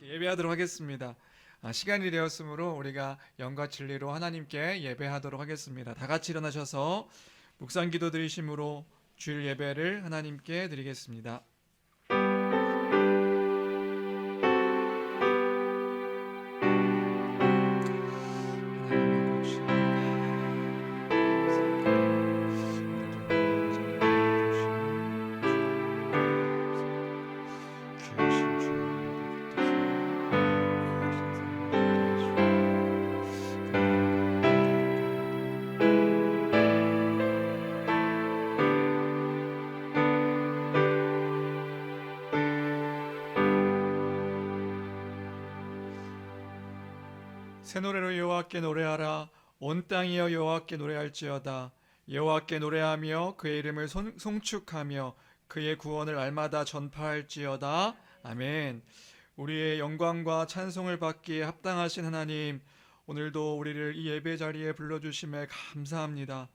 예배하도록 하겠습니다. 시간이 되었으므로 우리가 영과 진리로 하나님께 예배하도록 하겠습니다. 다 같이 일어나셔서 묵상 기도 드리심으로 주일 예배를 하나님께 드리겠습니다. 새 노래로 여호와께 노래하라. 온 땅이여 여호와께 노래할지어다. 여호와께 노래하며 그의 이름을 송축하며 그의 구원을 알마다 전파할지어다. 아멘. 우리의 영광과 찬송을 받기에 합당하신 하나님, 오늘도 우리를 이 예배 자리에 불러주심에 감사합니다.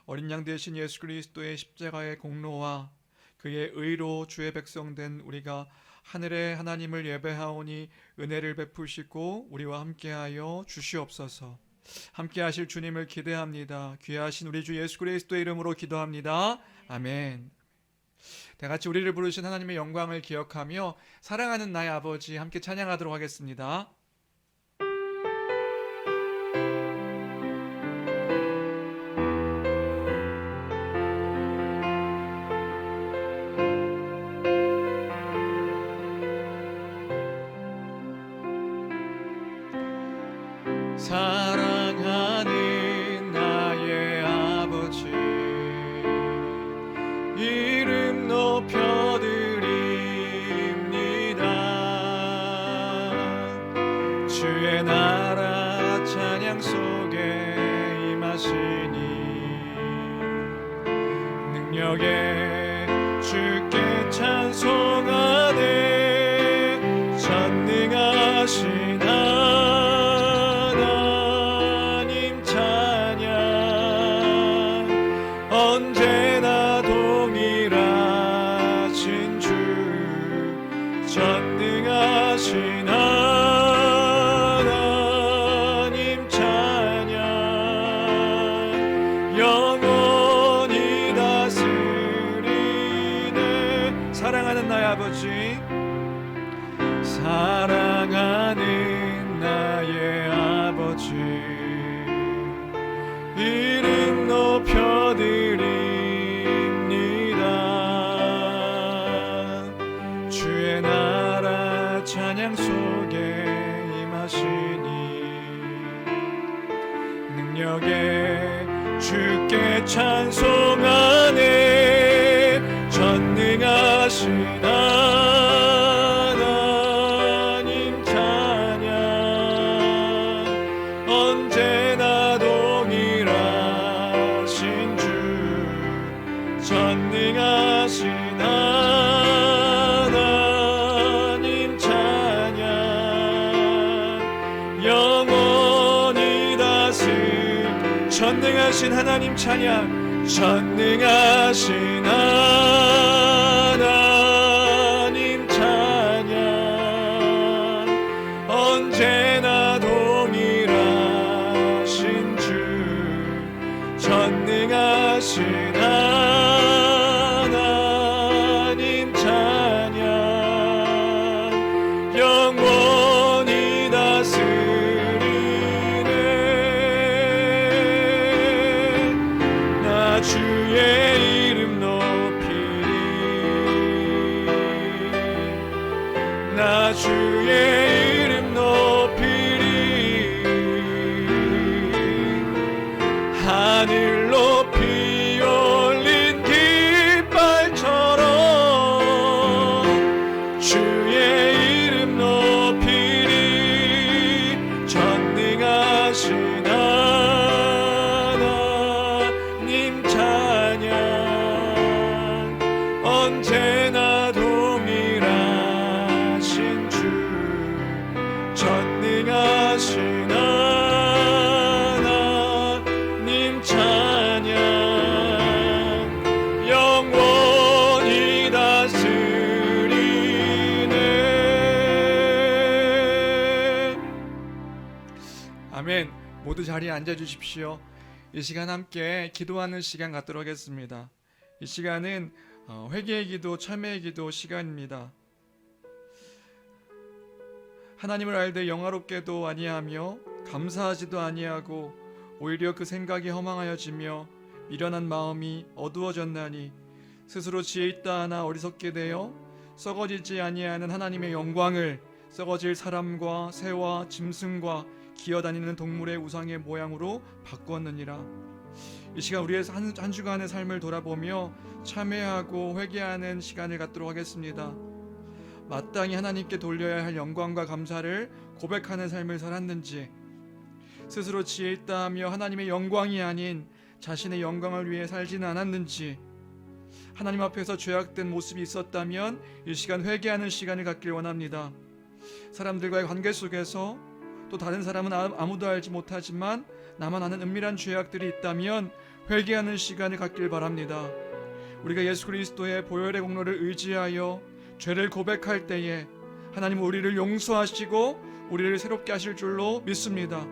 어린 양 되신 예수 그리스도의 십자가의 공로와 그의 의로 주의 백성 된 우리가 하늘의 하나님을 예배하오니 은혜를 베푸시고 우리와 함께하여 주시옵소서. 함께하실 주님을 기대합니다. 귀하신 우리 주 예수 그리스도의 이름으로 기도합니다. 아멘. 다 같이 우리를 부르신 하나님의 영광을 기억하며 사랑하는 나의 아버지 함께 찬양하도록 하겠습니다. 사랑하는 나의 아버지 이름 높여드립니다. 주의 나라 찬양 속에 임하시니 능력에 주께 찬송하네. 전능하신 언제나 동일하신 주 전능하신 하나님 찬양 영원히 다스리네. 사랑하는 나의 아버지 사랑하는 나의 아버지 이름 높여드립니다. 주의 나라 찬양 속에 임하시니 능력에 주께 찬송하네. 전능하신 하나님 찬양 언제나 동일하신 주 전능하신 하나님 찬양 영원히 전능하신 하나님 찬양 전능하신 하나님 찬양 언제나 동일하신 주 전능하신 하나님 찬양 영원히 다스리네. 나 주의 이름 높이리. 나 주의 이름 높이리. 하늘 높이 올린 깃발처럼 주의 이름 높이리. 전능하신 하나님 찬양 언제나 동일하신 주 아멘. 모두 자리에 앉아 주십시오. 이 시간 함께 기도하는 시간 갖도록 하겠습니다. 이 시간은 회개의 기도, 참회의 기도 시간입니다. 하나님을 알되 영화롭게도 아니하며 감사하지도 아니하고 오히려 그 생각이 허망하여지며 미련한 마음이 어두워졌나니 스스로 지혜 있다 하나 어리석게 되어 썩어지지 아니하는 하나님의 영광을 썩어질 사람과 새와 짐승과 기어다니는 동물의 우상의 모양으로 바꾸었느니라. 이 시간 우리의 한 주간의 삶을 돌아보며 참회하고 회개하는 시간을 갖도록 하겠습니다. 마땅히 하나님께 돌려야 할 영광과 감사를 고백하는 삶을 살았는지, 스스로 지혜 있다 하며 하나님의 영광이 아닌 자신의 영광을 위해 살지는 않았는지, 하나님 앞에서 죄악된 모습이 있었다면 이 시간 회개하는 시간을 갖길 원합니다. 사람들과의 관계 속에서 또 다른 사람은 아무도 알지 못하지만 나만 아는 은밀한 죄악들이 있다면 회개하는 시간을 갖길 바랍니다. 우리가 예수 그리스도의 보혈의 공로를 의지하여 죄를 고백할 때에 하나님 우리를 용서하시고 우리를 새롭게 하실 줄로 믿습니다.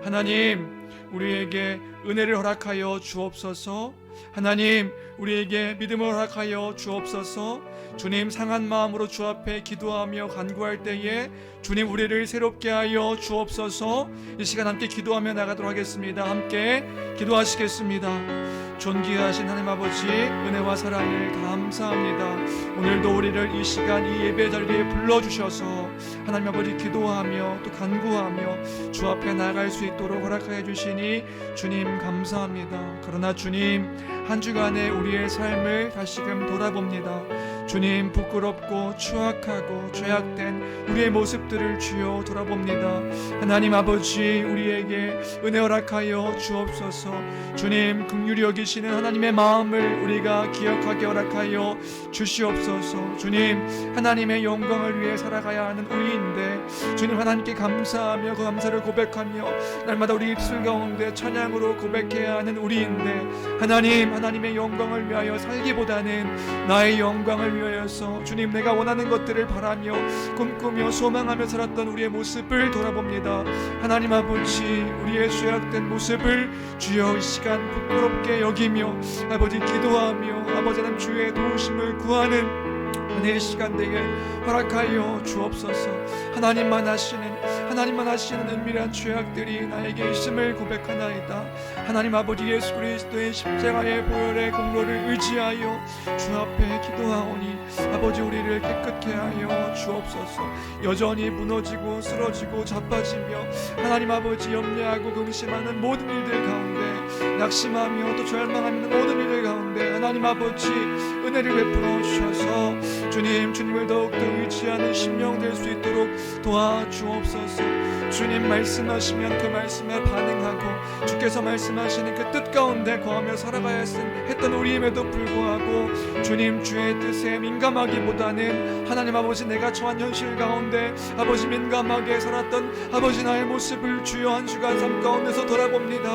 하나님, 우리에게 은혜를 허락하여 주옵소서. 하나님, 우리에게 믿음을 허락하여 주옵소서. 주님, 상한 마음으로 주 앞에 기도하며 간구할 때에 주님 우리를 새롭게 하여 주옵소서. 이 시간 함께 기도하며 나가도록 하겠습니다. 함께 기도하시겠습니다. 존귀하신 하나님 아버지, 은혜와 사랑을 감사합니다. 오늘도 우리를 이 시간 이 예배 자리에 불러주셔서 하나님 아버지 기도하며 또 간구하며 주 앞에 나아갈 수 있도록 허락하여 주시니 주님 감사합니다. 그러나 주님, 한 주간의 우리의 삶을 다시금 돌아봅니다. 주님, 부끄럽고 추악하고 죄악된 우리의 모습들을 주여 돌아봅니다. 하나님 아버지, 우리에게 은혜 허락하여 주옵소서. 주님, 긍휼히 여기시는 하나님의 마음을 우리가 기억하게 허락하여 주시옵소서. 주님, 하나님의 영광을 위해 살아가야 하는 우리인데 주님, 하나님께 감사하며 그 감사를 고백하며 날마다 우리 입술 가운데 찬양으로 고백해야 하는 우리인데 하나님의 영광을 위하여 살기보다는 나의 영광을 위하여서 주님, 내가 원하는 것들을 바라며 꿈꾸며 소망하며 살았던 우리의 모습을 돌아봅니다. 하나님 아버지, 우리의 죄악된 모습을 주여 이 시간 부끄럽게 여기며 아버지 기도하며 아버지 하나님 주의 도우심을 구하는 은혜의 시간 되게 허락하여 주옵소서. 하나님만 하시는 은밀한 죄악들이 나에게 있음을 고백하나이다. 하나님 아버지, 예수 그리스도의 십자가의 보혈의 공로를 의지하여 주 앞에 기도하오니 아버지 우리를 깨끗게 하여 주옵소서. 여전히 무너지고 쓰러지고 자빠지며 하나님 아버지 염려하고 근심하는 모든 일들 가운데, 낙심하며 또 절망하는 모든 일들 가운데 하나님 아버지 은혜를 베풀어 주셔서 주님을 더욱더 의지하는 심령 될 수 있도록 도와주옵소서. 주님 말씀하시면 그 말씀에 반응하고 주께서 말씀하시는 그 뜻 가운데 거하며 살아가야 했던 우리임에도 불구하고 주님 주의 뜻에 민감하기보다는 하나님 아버지 내가 처한 현실 가운데 아버지 민감하게 살았던 아버지 나의 모습을 주여 한 주간 삶 가운데서 돌아봅니다.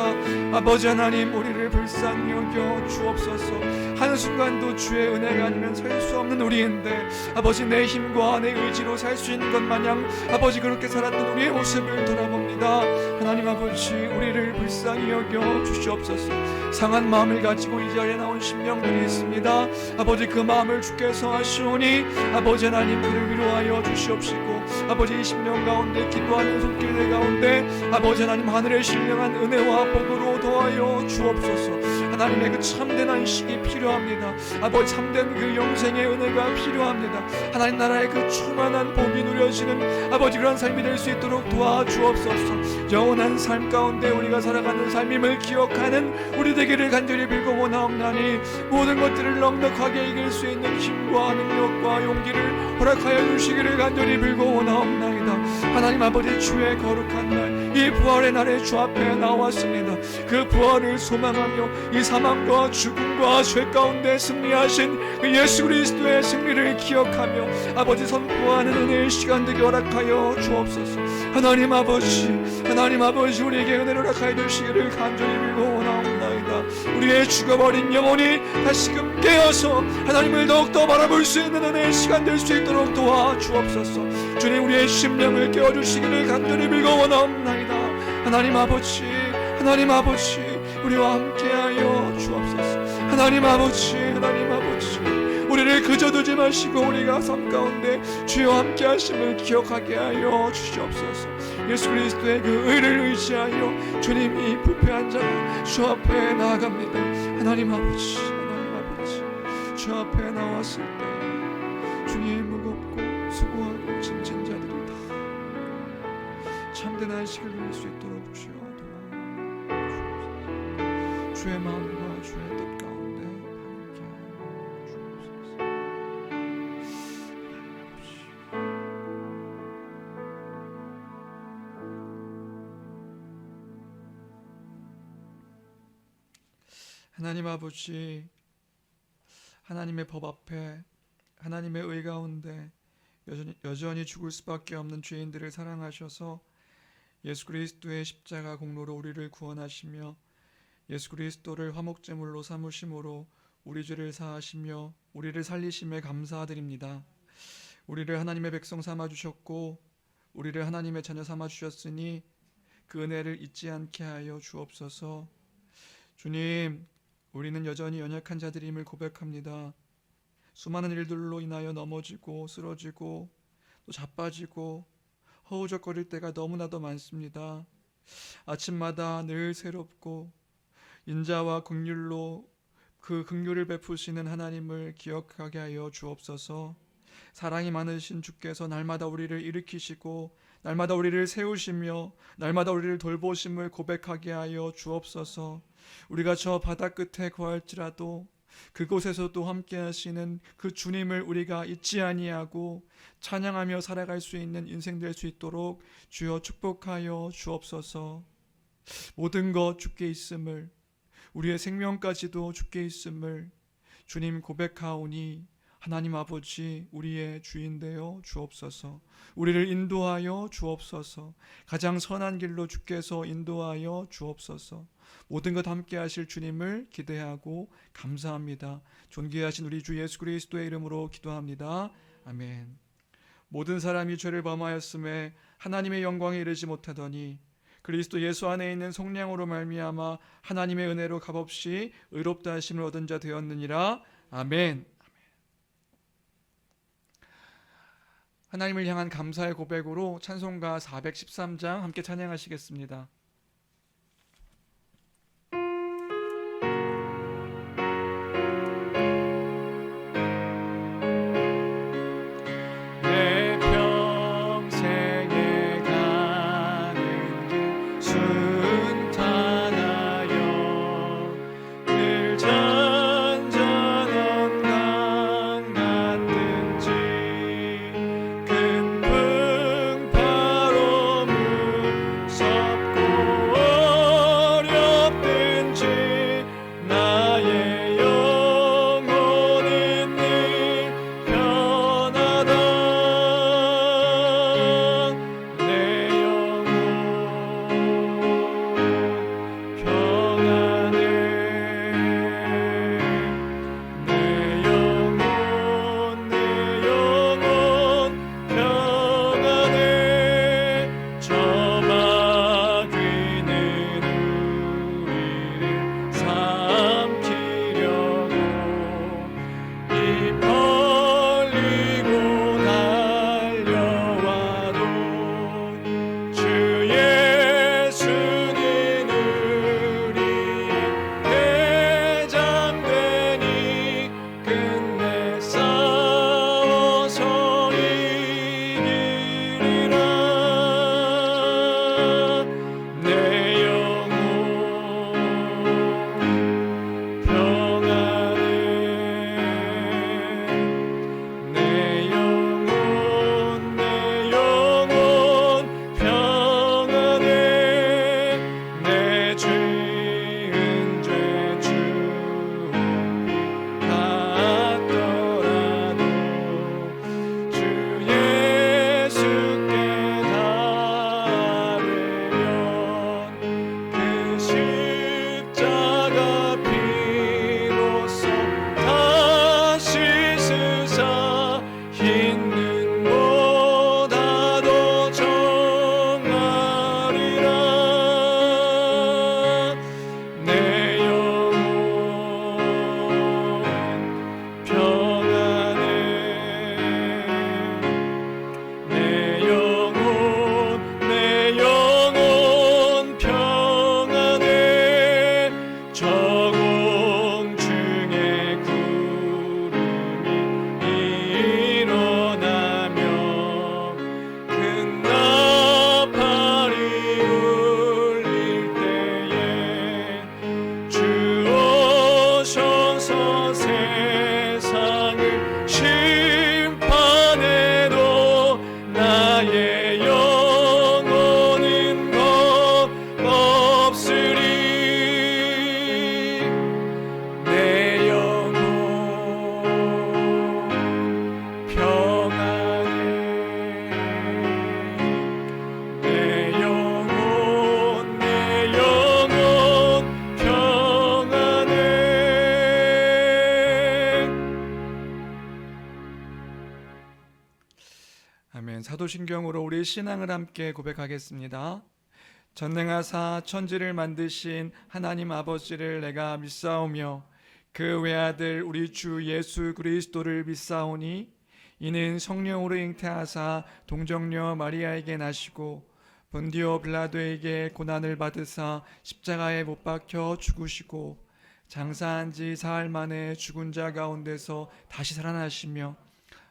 아버지 하나님, 우리를 불쌍히 여겨 주옵소서. 한순간도 주의 은혜가 아니면 살 수 없는 우리인데 아버지 내 힘과 내 의지로 살 수 있는 것 마냥 아버지 그렇게 살았던 우리의 모습을 돌아봅니다. 하나님 아버지, 우리를 불쌍히 여겨 주시옵소서. 상한 마음을 가지고 이 자리에 나온 심령들이 있습니다. 아버지 그 마음을 주께서 아시오니 아버지 하나님 그를 위로하여 주시옵시고 아버지 이 심령 가운데 기도하는 손길들 가운데 아버지 하나님 하늘의 신령한 은혜와 복으로 도와여 주옵소서. 하나님의 그 참된 안식이 필요합니다. 아버지 참된 그 영생의 은혜가 필요합니다. 하나님 나라의 그 충만한 복이 누려지는 아버지 그런 삶이 될 수 있도록 도와주옵소서. 영원한 삶 가운데 우리가 살아가는 삶임을 기억하는 우리 되기를 간절히 빌고 원하옵나니 모든 것들을 넉넉하게 이길 수 있는 힘과 능력과 용기를 허락하여 주시기를 간절히 빌고 원하옵나이다. 하나님 아버지, 주의 거룩한 날 이 부활의 날에 주 앞에 나왔습니다. 그 부활을 소망하며 이 사망과 죽음과 죄 가운데 승리하신 그 예수 그리스도의 승리를 기억하며 아버지 선포하는 은혜의 시간 되게 허락하여 주옵소서. 하나님 아버지 우리에게 은혜를 허락하여 주시기를 간절히 빌고 원하옵나이다. 우리의 죽어버린 영혼이 다시금 깨어서 하나님을 더욱더 바라볼 수 있는 은혜의 시간 될 수 있도록 도와주옵소서. 주님, 우리의 심령을 깨워주시기를 간절히 빌고 원하옵나이다. 하나님 아버지, 하나님 아버지, 우리와 함께하여 주옵소서. 하나님 아버지, 하나님 아버지, 우리를 그저 두지 마시고 우리가 삶 가운데 주여 함께 하심을 기억하게 하여 주시옵소서. 예수 그리스도의 그 의를 의지하여 주님이 부패한 자가 주 앞에 나아갑니다. 하나님 아버지, 하나님 아버지, 주 앞에 나왔을 때 주님 무겁고 수고하고 짐진 자들이 다 참된 안식을 누릴 수 있도록 주여 도와주옵소서. 주의 마음과 주의 뜻 가운데 함께 하여 주옵소서. 하나님 아버지, 하나님의 법 앞에 하나님의 의 가운데 여전히 죽을 수밖에 없는 죄인들을 사랑하셔서 예수 그리스도의 십자가 공로로 우리를 구원하시며 예수 그리스도를 화목제물로 삼으심으로 우리 죄를 사하시며 우리를 살리심에 감사드립니다. 우리를 하나님의 백성 삼아주셨고 우리를 하나님의 자녀 삼아주셨으니 그 은혜를 잊지 않게 하여 주옵소서. 주님, 우리는 여전히 연약한 자들임을 고백합니다. 수많은 일들로 인하여 넘어지고 쓰러지고 또 자빠지고 허우적거릴 때가 너무나도 많습니다. 아침마다 늘 새롭고 인자와 긍휼로 그 긍휼을 베푸시는 하나님을 기억하게 하여 주옵소서. 사랑이 많으신 주께서 날마다 우리를 일으키시고 날마다 우리를 세우시며 날마다 우리를 돌보심을 고백하게 하여 주옵소서. 우리가 저 바다 끝에 거할지라도 그곳에서도 함께 하시는 그 주님을 우리가 잊지 아니하고 찬양하며 살아갈 수 있는 인생 될 수 있도록 주여 축복하여 주옵소서. 모든 것 주께 있음을, 우리의 생명까지도 주께 있음을 주님 고백하오니 하나님 아버지, 우리의 주인 되어 주옵소서. 우리를 인도하여 주옵소서. 가장 선한 길로 주께서 인도하여 주옵소서. 모든 것 함께 하실 주님을 기대하고 감사합니다. 존귀하신 우리 주 예수 그리스도의 이름으로 기도합니다. 아멘. 모든 사람이 죄를 범하였음에 하나님의 영광에 이르지 못하더니 그리스도 예수 안에 있는 속량으로 말미암아 하나님의 은혜로 값없이 의롭다 하심을 얻은 자 되었느니라. 아멘. 하나님을 향한 감사의 고백으로 찬송가 413장 함께 찬양하시겠습니다. 큰 풍파로 무섭고 사도신경으로 우리 신앙을 함께 고백하겠습니다. 전능하사 천지를 만드신 하나님 아버지를 내가 믿사오며 그 외아들 우리 주 예수 그리스도를 믿사오니 이는 성령으로 잉태하사 동정녀 마리아에게 나시고 본디오 빌라도에게 고난을 받으사 십자가에 못 박혀 죽으시고 장사한 지 사흘 만에 죽은 자 가운데서 다시 살아나시며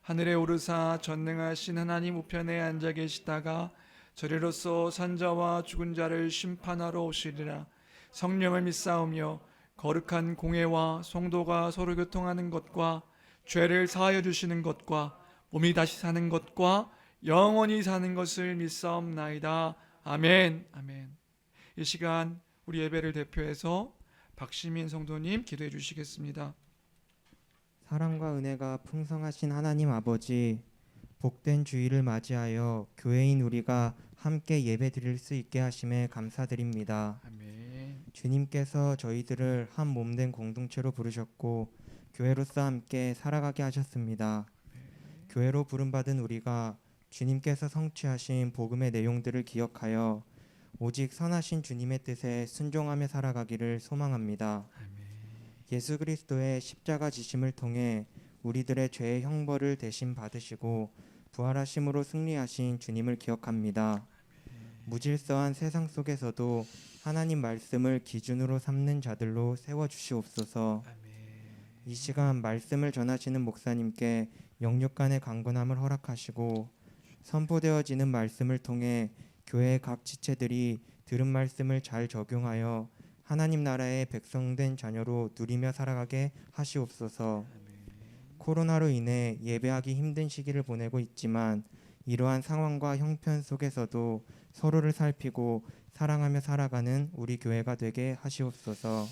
하늘에 오르사 전능하신 하나님 우편에 앉아 계시다가 저리로서 산자와 죽은 자를 심판하러 오시리라. 성령을 믿사오며 거룩한 공회와 성도가 서로 교통하는 것과 죄를 사하여 주시는 것과 몸이 다시 사는 것과 영원히 사는 것을 믿사옵나이다. 아멘. 아멘. 이 시간 우리 예배를 대표해서 박시민 성도님 기도해 주시겠습니다. 사랑과 은혜가 풍성하신 하나님 아버지, 복된 주일을 맞이하여 교회인 우리가 함께 예배 드릴 수 있게 하심에 감사드립니다. 아멘. 주님께서 저희들을 한 몸된 공동체로 부르셨고 교회로서 함께 살아가게 하셨습니다. 교회로 부름받은 우리가 주님께서 성취하신 복음의 내용들을 기억하여 오직 선하신 주님의 뜻에 순종하며 살아가기를 소망합니다. 예수 그리스도의 십자가 지심을 통해 우리들의 죄의 형벌을 대신 받으시고 부활하심으로 승리하신 주님을 기억합니다. 무질서한 세상 속에서도 하나님 말씀을 기준으로 삼는 자들로 세워주시옵소서. 이 시간 말씀을 전하시는 목사님께 영육간의 강건함을 허락하시고 선포되어지는 말씀을 통해 교회의 각 지체들이 들은 말씀을 잘 적용하여 하나님 나라의 백성된 자녀로 누리며 살아가게 하시옵소서. 코로나로 인해 예배하기 힘든 시기를 보내고 있지만 이러한 상황과 형편 속에서도 서로를 살피고 사랑하며 살아가는 우리 교회가 되게 하시옵소서.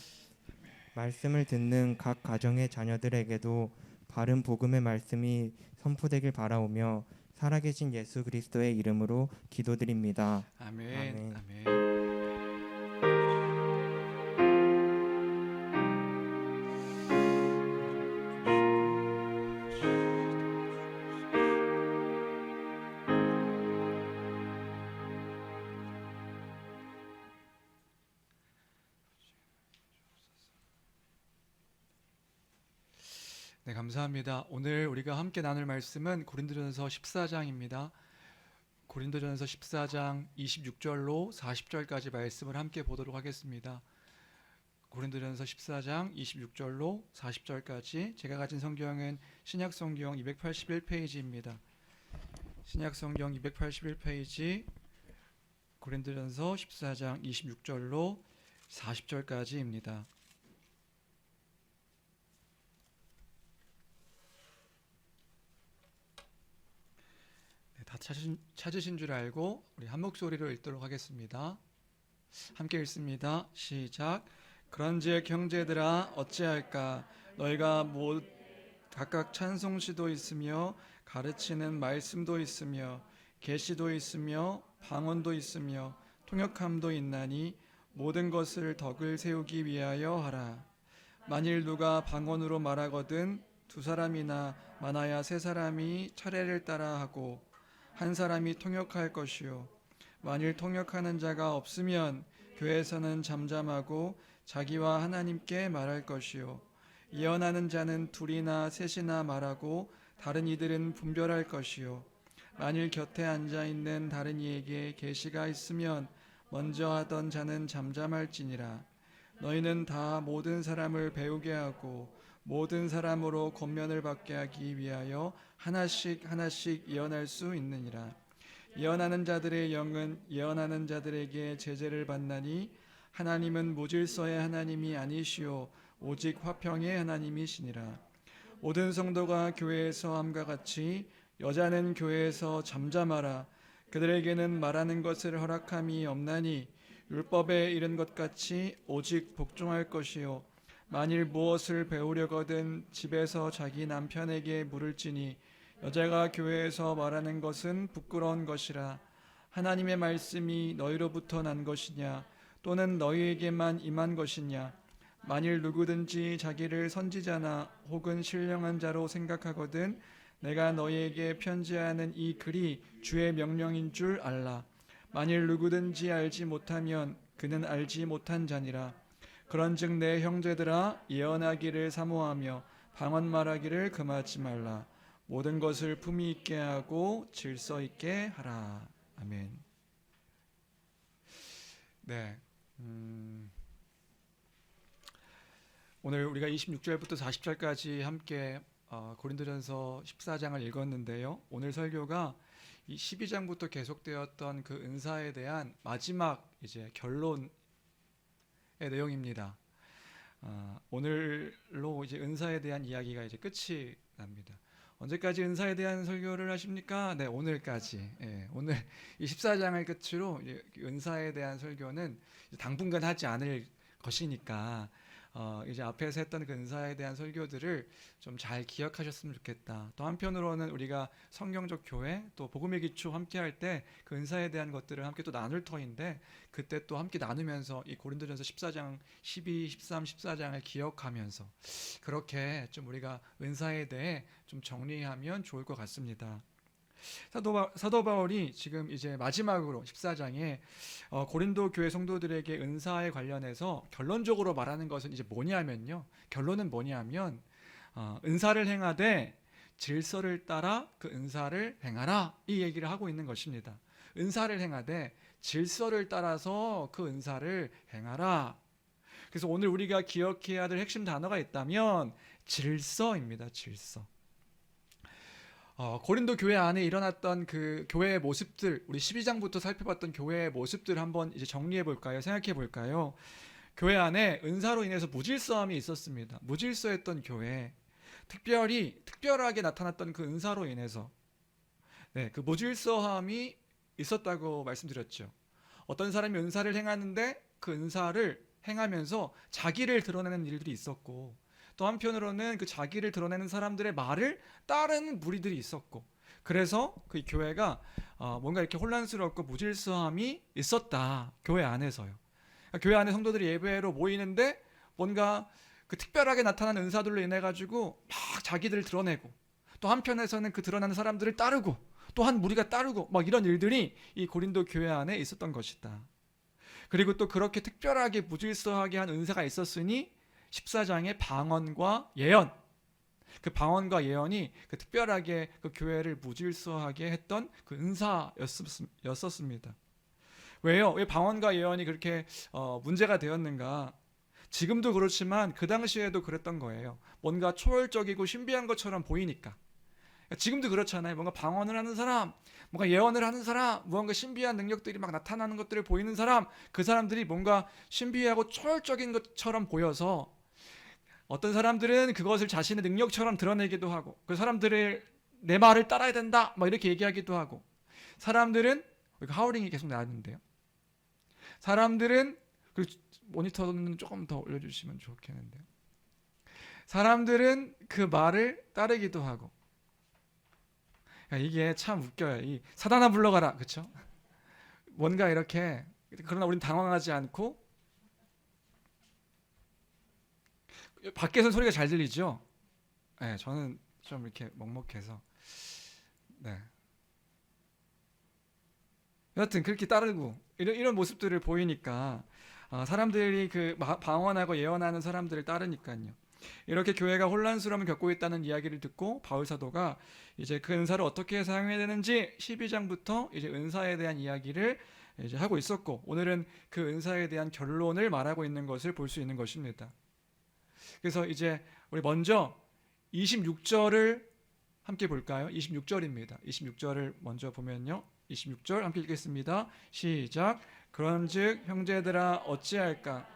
말씀을 듣는 각 가정의 자녀들에게도 바른 복음의 말씀이 선포되길 바라오며 살아계신 예수 그리스도의 이름으로 기도드립니다. 아멘. 아멘. 아멘. 네, 감사합니다. 오늘 우리가 함께 나눌 말씀은 고린도전서 14장입니다. 고린도전서 14장 26절로 40절까지 말씀을 함께 보도록 하겠습니다. 고린도전서 14장 26절로 40절까지 제가 가진 성경은 신약성경 281페이지입니다. 신약성경 281페이지 고린도전서 14장 26절로 40절까지입니다. 다 찾으신 줄 알고 우리 한 목소리로 읽도록 하겠습니다. 함께 읽습니다. 시작. 그런즉 형제들아 어찌할까 너희가 각각 찬송시도 있으며 가르치는 말씀도 있으며 계시도 있으며 방언도 있으며 통역함도 있나니 모든 것을 덕을 세우기 위하여 하라. 만일 누가 방언으로 말하거든 두 사람이나 많아야 세 사람이 차례를 따라 하고 한 사람이 통역할 것이요 만일 통역하는 자가 없으면 교회에서는 잠잠하고 자기와 하나님께 말할 것이요 예언하는 자는 둘이나 셋이나 말하고 다른 이들은 분별할 것이요 만일 곁에 앉아 있는 다른 이에게 계시가 있으면 먼저 하던 자는 잠잠할지니라. 너희는 다 모든 사람을 배우게 하고 모든 사람으로 권면을 받게 하기 위하여 하나씩 하나씩 예언할 수 있느니라. 예언하는 자들의 영은 예언하는 자들에게 제재를 받나니 하나님은 무질서의 하나님이 아니시오 오직 화평의 하나님이시니라. 모든 성도가 교회에서 함과 같이 여자는 교회에서 잠잠하라. 그들에게는 말하는 것을 허락함이 없나니 율법에 이른 것 같이 오직 복종할 것이요 만일 무엇을 배우려거든 집에서 자기 남편에게 물을지니 여자가 교회에서 말하는 것은 부끄러운 것이라. 하나님의 말씀이 너희로부터 난 것이냐 또는 너희에게만 임한 것이냐. 만일 누구든지 자기를 선지자나 혹은 신령한 자로 생각하거든 내가 너희에게 편지하는 이 글이 주의 명령인 줄 알라. 만일 누구든지 알지 못하면 그는 알지 못한 자니라. 그런즉 내 형제들아 예언하기를 사모하며 방언 말하기를 금하지 말라. 모든 것을 품위 있게 하고 질서 있게 하라. 아멘. 네. 오늘 우리가 26절부터 40절까지 함께 고린도전서 14장을 읽었는데요. 오늘 설교가 이 12장부터 계속되었던 그 은사에 대한 마지막 이제 결론의 내용입니다. 오늘로 이제 은사에 대한 이야기가 이제 끝이 납니다. 언제까지 은사에 대한 설교를 하십니까? 네, 오늘까지. 예, 오늘 이 14장을 끝으로 은사에 대한 설교는 당분간 하지 않을 것이니까 이제 앞에서 했던 그 은사에 대한 설교들을 좀 잘 기억하셨으면 좋겠다. 또 한편으로는 우리가 성경적 교회 또 복음의 기초 함께 할 때 그 은사에 대한 것들을 함께 또 나눌 터인데 그때 또 함께 나누면서 이 고린도전서 14장, 12, 13, 14장을 기억하면서 그렇게 좀 우리가 은사에 대해 좀 정리하면 좋을 것 같습니다. 사도 바울이 지금 이제 마지막으로 14장에 고린도 교회 성도들에게 은사에 관련해서 결론적으로 말하는 것은 이제 뭐냐면요. 결론은 뭐냐면 은사를 행하되 질서를 따라 그 은사를 행하라, 이 얘기를 하고 있는 것입니다. 은사를 행하되 질서를 따라서 그 은사를 행하라. 그래서 오늘 우리가 기억해야 될 핵심 단어가 있다면 질서입니다. 질서. 고린도 교회 안에 일어났던 그 교회의 모습들, 우리 12장부터 살펴봤던 교회의 모습들 한번 이제 정리해 볼까요? 생각해 볼까요? 교회 안에 은사로 인해서 무질서함이 있었습니다. 무질서했던 교회, 특별하게 나타났던 그 은사로 인해서 그 무질서함이 있었다고 말씀드렸죠. 어떤 사람이 은사를 행하는데 그 은사를 행하면서 자기를 드러내는 일들이 있었고, 또 한편으로는 그 자기를 드러내는 사람들의 말을 따르는 무리들이 있었고, 그래서 그 교회가 뭔가 이렇게 혼란스럽고 무질서함이 있었다. 교회 안에서요. 그러니까 교회 안에 성도들이 예배로 모이는데 뭔가 그 특별하게 나타난 은사들로 인해 가지고 막 자기들을 드러내고, 또 한편에서는 그 드러나는 사람들을 따르고, 또 한 무리가 따르고, 막 이런 일들이 이 고린도 교회 안에 있었던 것이다. 그리고 또 그렇게 특별하게 무질서하게 한 은사가 있었으니 14장의 방언과 예언, 그 방언과 예언이 그 특별하게 그 교회를 무질서하게 했던 그 은사였었습니다. 왜요? 왜 방언과 예언이 그렇게 문제가 되었는가? 지금도 그렇지만 그 당시에도 그랬던 거예요. 뭔가 초월적이고 신비한 것처럼 보이니까. 지금도 그렇잖아요. 뭔가 방언을 하는 사람, 뭔가 예언을 하는 사람, 무언가 신비한 능력들이 막 나타나는 것들을 보이는 사람, 그 사람들이 뭔가 신비하고 초월적인 것처럼 보여서 어떤 사람들은 그것을 자신의 능력처럼 드러내기도 하고, 그 사람들의 내 말을 따라야 된다 막 이렇게 얘기하기도 하고, 사람들은 하우링이 계속 나왔는데요. 사람들은, 그 모니터는 조금 더 올려주시면 좋겠는데요. 사람들은 그 말을 따르기도 하고, 이게 참 웃겨요. 이 사단아 불러가라, 그렇죠? 뭔가 이렇게, 그러나 우리는 당황하지 않고, 밖에서 소리가 잘 들리죠? 네, 저는 좀 이렇게 먹먹해서. 네. 여하튼 그렇게 따르고 이런 모습들을 보이니까 사람들이 그 방언하고 예언하는 사람들을 따르니까요. 이렇게 교회가 혼란스러움을 겪고 있다는 이야기를 듣고 바울 사도가 이제 그 은사를 어떻게 사용해야 되는지 12장부터 이제 은사에 대한 이야기를 이제 하고 있었고, 오늘은 그 은사에 대한 결론을 말하고 있는 것을 볼 수 있는 것입니다. 그래서 이제 우리 먼저 26절을 함께 볼까요? 26절입니다. 26절을 먼저 보면요. 26절 함께 읽겠습니다. 시작. 그런즉 형제들아 어찌할까?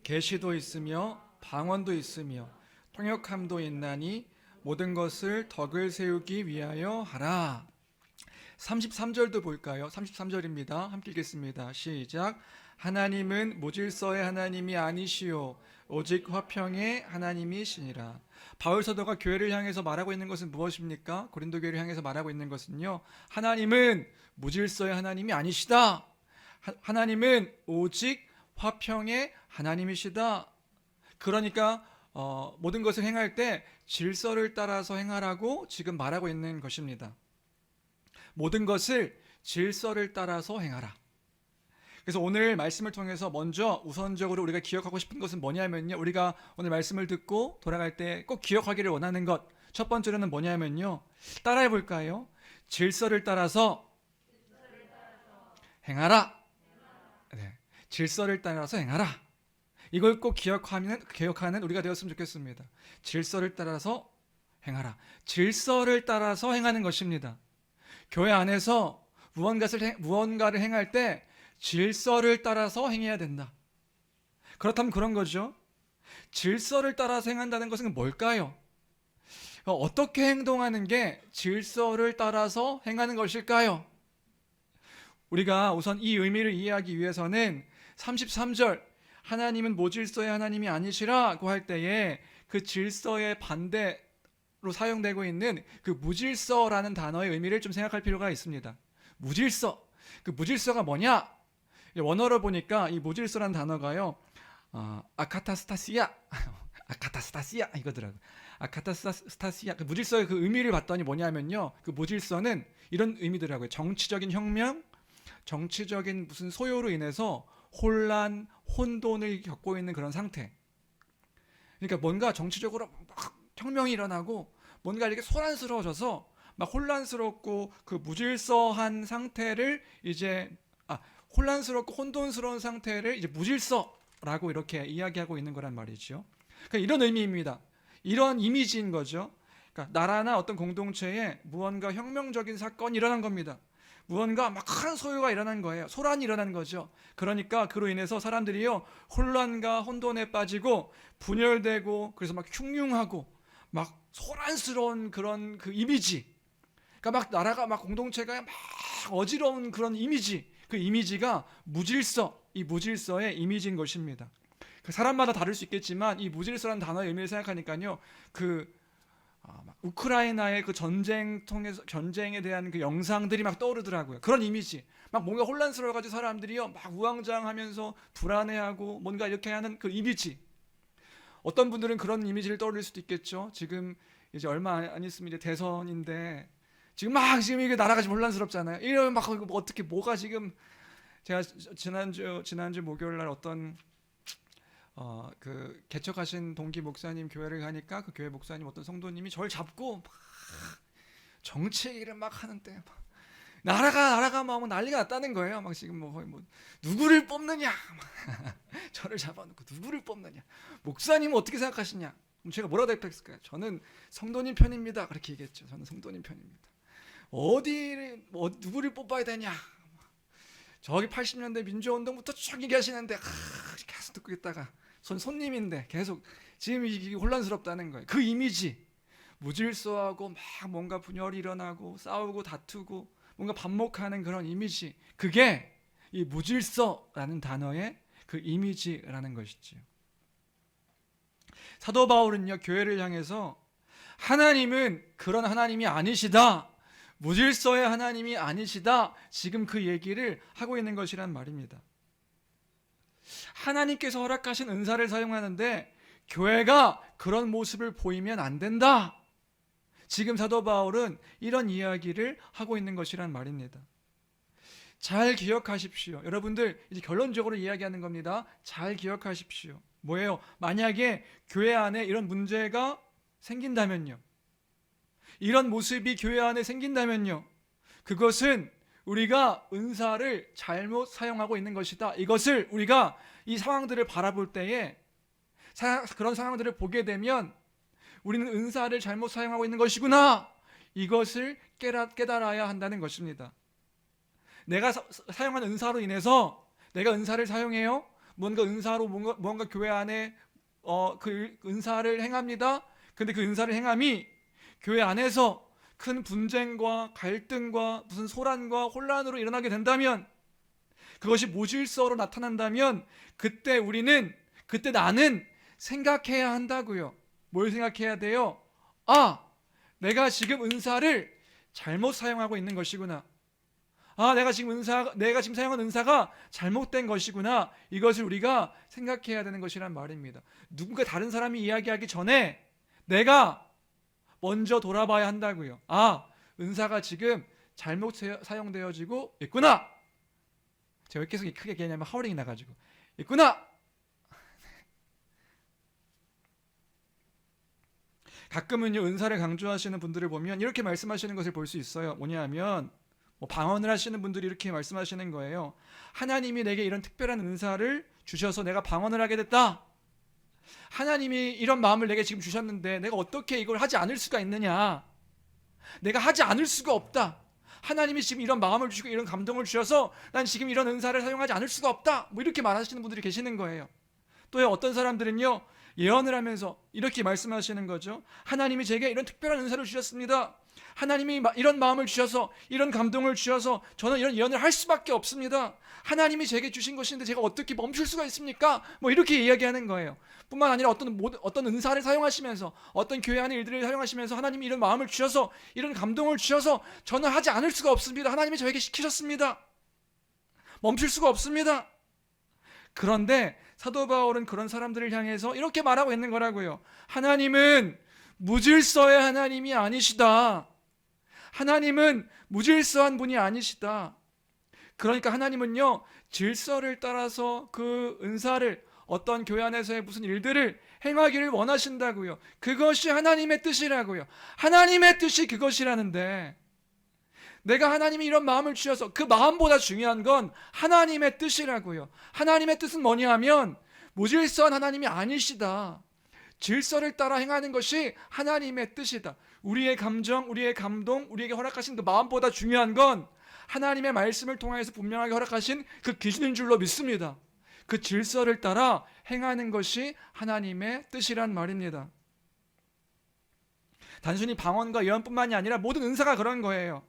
계시도 있으며 방언도 있으며 통역함도 있나니 모든 것을 덕을 세우기 위하여 하라. 33절도 볼까요? 33절입니다. 함께 읽겠습니다. 시작. 하나님은 무질서의 하나님이 아니시오 오직 화평의 하나님이시니라. 바울 사도가 교회를 향해서 말하고 있는 것은 무엇입니까? 고린도 교회를 향해서 말하고 있는 것은요, 하나님은 무질서의 하나님이 아니시다. 하나님은 오직 화평의 하나님이시다. 그러니까 모든 것을 행할 때 질서를 따라서 행하라고 지금 말하고 있는 것입니다. 모든 것을 질서를 따라서 행하라. 그래서 오늘 말씀을 통해서 먼저 우선적으로 우리가 기억하고 싶은 것은 뭐냐면요, 우리가 오늘 말씀을 듣고 돌아갈 때 꼭 기억하기를 원하는 것, 첫 번째로는 뭐냐면요, 따라해 볼까요? 질서를 따라서 행하라. 네, 질서를 따라서 행하라. 이걸 꼭 기억하는 우리가 되었으면 좋겠습니다. 질서를 따라서 행하라. 질서를 따라서 행하는 것입니다. 교회 안에서 무언가를 행할 때 질서를 따라서 행해야 된다. 그렇다면 그런 거죠. 질서를 따라서 행한다는 것은 뭘까요? 어떻게 행동하는 게 질서를 따라서 행하는 것일까요? 우리가 우선 이 의미를 이해하기 위해서는 33절 하나님은 모질서의 하나님이 아니시라고 할 때에 그 질서의 반대로 사용되고 있는 그 무질서라는 단어의 의미를 좀 생각할 필요가 있습니다. 무질서, 그 무질서가 뭐냐? 원어로 보니까 이 무질서라는 단어가요, 아카타스타시아 이거더라고요. 아카타스타시아, 그 무질서의 그 의미를 봤더니 뭐냐면요, 그 무질서는 이런 의미더라고요. 정치적인 혁명, 정치적인 무슨 소요로 인해서 혼란, 혼돈을 겪고 있는 그런 상태. 그러니까 뭔가 정치적으로 막 혁명이 일어나고 뭔가 이렇게 소란스러워져서 막 혼란스럽고 그 무질서한 상태를 이제 혼란스럽고 혼돈스러운 상태를 이제 무질서라고 이렇게 이야기하고 있는 거란 말이죠. 그러니까 이런 의미입니다. 이런 이미지인 거죠. 그러니까 나라나 어떤 공동체에 무언가 혁명적인 사건이 일어난 겁니다. 무언가 막 큰 소요가 일어난 거예요. 소란이 일어난 거죠. 그러니까 그로 인해서 사람들이요, 혼란과 혼돈에 빠지고 분열되고, 그래서 막 흉흉하고 막 소란스러운 그런 그 이미지, 그러니까 막 나라가 막 공동체가 막 어지러운 그런 이미지, 그 이미지가 무질서, 이 무질서의 이미지인 것입니다. 사람마다 다를 수 있겠지만 이 무질서라는 단어의 의미를 생각하니까요, 우크라이나의 그 전쟁에 대한 그 영상들이 막 떠오르더라고요. 그런 이미지, 막 뭔가 혼란스러워가지고 사람들이요 막 우왕좌왕하면서 불안해하고 뭔가 이렇게 하는 그 이미지. 어떤 분들은 그런 이미지를 떠올릴 수도 있겠죠. 지금 이제 얼마 안 있으면 이제 대선인데 지금 이게 나라가 지금 혼란스럽잖아요. 이러면 막 어떻게 뭐가 지금, 제가 지난주 목요일 날 어떤 그 개척하신 동기 목사님 교회를 가니까 그 교회 목사님 어떤 성도님이 저를 잡고 막 정치 얘기를 막 하는데 막 나라가 막 난리가 났다는 거예요. 막 지금 뭐 거의 뭐 누구를 뽑느냐, 저를 잡아놓고 누구를 뽑느냐, 목사님은 어떻게 생각하시냐. 제가 뭐라고 대답했을까요? 저는 성도님 편입니다. 그렇게 얘기했죠. 저는 성도님 편입니다. 누구를 뽑아야 되냐. 저기 80년대 민주화운동부터 쭉 얘기하시는데 계속 듣고 있다가 손님인데 계속 지금 이게 혼란스럽다는 거예요. 그 이미지, 무질서하고 막 뭔가 분열이 일어나고 싸우고 다투고 뭔가 반목하는 그런 이미지, 그게 이 무질서라는 단어의 그 이미지라는 것이지요. 사도 바울은요, 교회를 향해서 하나님은 그런 하나님이 아니시다, 무질서의 하나님이 아니시다, 지금 그 얘기를 하고 있는 것이란 말입니다. 하나님께서 허락하신 은사를 사용하는데 교회가 그런 모습을 보이면 안 된다, 지금 사도 바울은 이런 이야기를 하고 있는 것이란 말입니다. 잘 기억하십시오. 여러분들, 이제 결론적으로 이야기하는 겁니다. 잘 기억하십시오. 뭐예요? 만약에 교회 안에 이런 문제가 생긴다면요, 이런 모습이 교회 안에 생긴다면요, 그것은 우리가 은사를 잘못 사용하고 있는 것이다. 이것을 우리가 이 상황들을 바라볼 때에, 그런 상황들을 보게 되면 우리는 은사를 잘못 사용하고 있는 것이구나, 이것을 깨달아야 한다는 것입니다. 내가 사용한 은사로 인해서, 내가 은사를 사용해요, 뭔가 은사로 뭔가 교회 안에 그 은사를 행합니다. 근데 그 은사를 행함이 교회 안에서 큰 분쟁과 갈등과 무슨 소란과 혼란으로 일어나게 된다면, 그것이 무질서로 나타난다면, 그때 나는 생각해야 한다고요. 뭘 생각해야 돼요? 내가 지금 은사를 잘못 사용하고 있는 것이구나. 내가 지금 사용한 은사가 잘못된 것이구나. 이것을 우리가 생각해야 되는 것이란 말입니다. 누군가 다른 사람이 이야기하기 전에 내가 먼저 돌아봐야 한다고요. 은사가 지금 잘못 사용되어지고 있구나. 제가 왜 계속 크게 얘기하냐면 하울링이 나가지고 있구나. 가끔은요, 은사를 강조하시는 분들을 보면 이렇게 말씀하시는 것을 볼 수 있어요. 뭐냐면 방언을 하시는 분들이 이렇게 말씀하시는 거예요. 하나님이 내게 이런 특별한 은사를 주셔서 내가 방언을 하게 됐다. 하나님이 이런 마음을 내게 지금 주셨는데 내가 어떻게 이걸 하지 않을 수가 있느냐. 내가 하지 않을 수가 없다. 하나님이 지금 이런 마음을 주시고 이런 감동을 주셔서 난 지금 이런 은사를 사용하지 않을 수가 없다. 이렇게 말하시는 분들이 계시는 거예요. 또 어떤 사람들은요, 예언을 하면서 이렇게 말씀하시는 거죠. 하나님이 제게 이런 특별한 은사를 주셨습니다. 하나님이 이런 마음을 주셔서 이런 감동을 주셔서 저는 이런 예언을 할 수밖에 없습니다. 하나님이 제게 주신 것인데 제가 어떻게 멈출 수가 있습니까? 이렇게 이야기하는 거예요. 뿐만 아니라 어떤 은사를 사용하시면서 어떤 교회 안의 일들을 사용하시면서 하나님이 이런 마음을 주셔서 이런 감동을 주셔서 저는 하지 않을 수가 없습니다. 하나님이 저에게 시키셨습니다. 멈출 수가 없습니다. 그런데 사도 바울은 그런 사람들을 향해서 이렇게 말하고 있는 거라고요. 하나님은 무질서의 하나님이 아니시다. 하나님은 무질서한 분이 아니시다. 그러니까 하나님은요, 질서를 따라서 그 은사를 어떤 교회 안에서의 무슨 일들을 행하기를 원하신다고요. 그것이 하나님의 뜻이라고요. 하나님의 뜻이 그것이라는데 내가 하나님이 이런 마음을 주셔서 그 마음보다 중요한 건 하나님의 뜻이라고요. 하나님의 뜻은 뭐냐 하면 무질서한 하나님이 아니시다. 질서를 따라 행하는 것이 하나님의 뜻이다. 우리의 감정, 우리의 감동, 우리에게 허락하신 그 마음보다 중요한 건 하나님의 말씀을 통해서 분명하게 허락하신 그 기준인 줄로 믿습니다. 그 질서를 따라 행하는 것이 하나님의 뜻이란 말입니다. 단순히 방언과 예언뿐만이 아니라 모든 은사가 그런 거예요.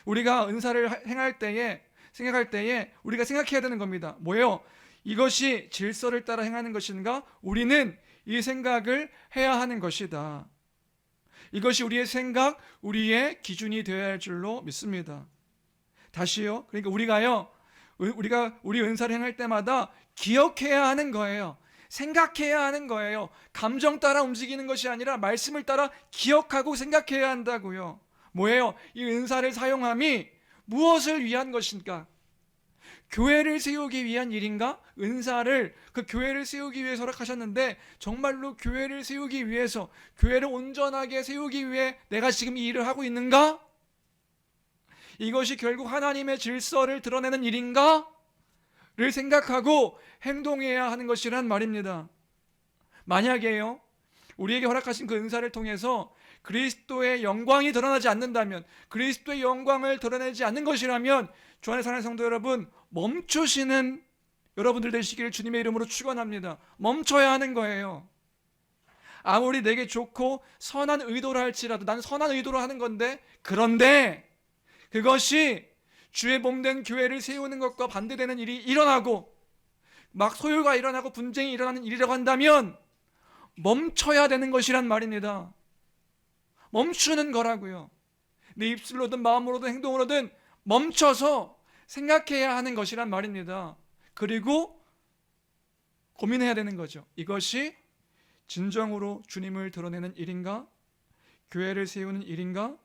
우리가 은사를 행할 때에, 생각할 때에 우리가 생각해야 되는 겁니다. 뭐예요? 이것이 질서를 따라 행하는 것인가? 우리는 이 생각을 해야 하는 것이다. 이것이 우리의 생각, 우리의 기준이 되어야 할 줄로 믿습니다. 다시요. 그러니까 우리가 우리 은사를 행할 때마다 기억해야 하는 거예요. 생각해야 하는 거예요. 감정 따라 움직이는 것이 아니라 말씀을 따라 기억하고 생각해야 한다고요. 뭐예요? 이 은사를 사용함이 무엇을 위한 것인가? 교회를 세우기 위한 일인가? 은사를 그 교회를 세우기 위해서 허락하셨는데 정말로 교회를 세우기 위해서, 교회를 온전하게 세우기 위해 내가 지금 이 일을 하고 있는가? 이것이 결국 하나님의 질서를 드러내는 일인가? 를 생각하고 행동해야 하는 것이란 말입니다. 만약에요, 우리에게 허락하신 그 은사를 통해서 그리스도의 영광이 드러나지 않는다면, 그리스도의 영광을 드러내지 않는 것이라면 주 안에 사는 성도 여러분, 멈추시는 여러분들 되시기를 주님의 이름으로 축원합니다. 멈춰야 하는 거예요. 아무리 내게 좋고 선한 의도로 할지라도 나는 선한 의도로 하는 건데, 그런데 그것이 주의 몸된 교회를 세우는 것과 반대되는 일이 일어나고 막 소요가 일어나고 분쟁이 일어나는 일이라고 한다면 멈춰야 되는 것이란 말입니다. 멈추는 거라고요. 내 입술로든 마음으로든 행동으로든 멈춰서 생각해야 하는 것이란 말입니다. 그리고 고민해야 되는 거죠. 이것이 진정으로 주님을 드러내는 일인가? 교회를 세우는 일인가?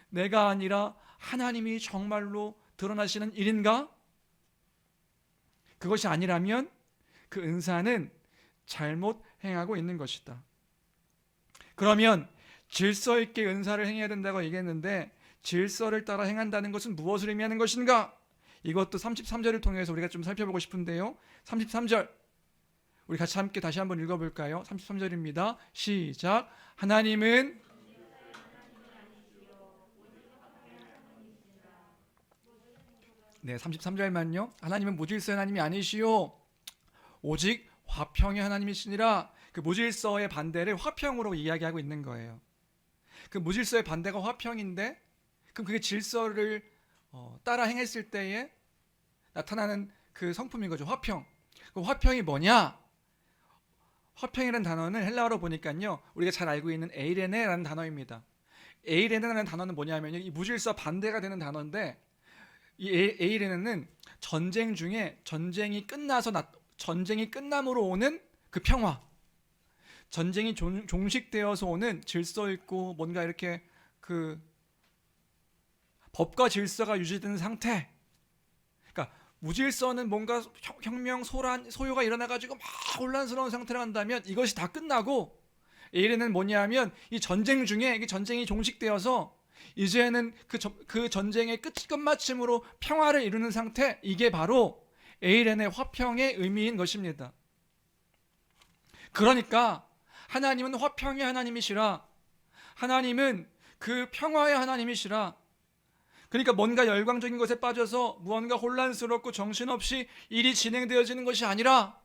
내가 아니라 하나님이 정말로 드러나시는 일인가? 그것이 아니라면 그 은사는 잘못 행하고 있는 것이다. 그러면 질서 있게 은사를 행해야 된다고 얘기했는데 질서를 따라 행한다는 것은 무엇을 의미하는 것인가? 이것도 33절을 통해서 우리가 좀 살펴보고 싶은데요. 33절 우리 같이 함께 다시 한번 읽어볼까요? 33절입니다. 시작. 하나님은 네, 33절만요. 하나님은 무질서의 하나님이 아니시요 오직 화평의 하나님이시니라. 그 무질서의 반대를 화평으로 이야기하고 있는 거예요. 그 무질서의 반대가 화평인데, 그럼 그게 질서를 따라 행했을 때에 나타나는 그 성품인 거죠. 화평. 그 화평이 뭐냐? 화평이라는 단어는 헬라어로 보니까요, 우리가 잘 알고 있는 에이레네라는 단어입니다. 에이레네라는 단어는 뭐냐면요, 이 무질서 반대가 되는 단어인데, 이 에이레네는 전쟁 중에 전쟁이 끝남으로 오는 그 평화, 전쟁이 종식되어서 오는 질서 있고 뭔가 이렇게 그 법과 질서가 유지되는 상태. 그러니까 무질서는 뭔가 혁명, 소요가 일어나가지고 막 혼란스러운 상태로 한다면 이것이 다 끝나고, 에이레는 뭐냐면 이 전쟁 중에 이 전쟁이 종식되어서 이제는 그 전쟁의 끝마침으로 평화를 이루는 상태, 이게 바로 에이렌의 화평의 의미인 것입니다. 그러니까 하나님은 화평의 하나님이시라, 하나님은 그 평화의 하나님이시라. 그러니까 뭔가 열광적인 것에 빠져서 무언가 혼란스럽고 정신없이 일이 진행되어지는 것이 아니라,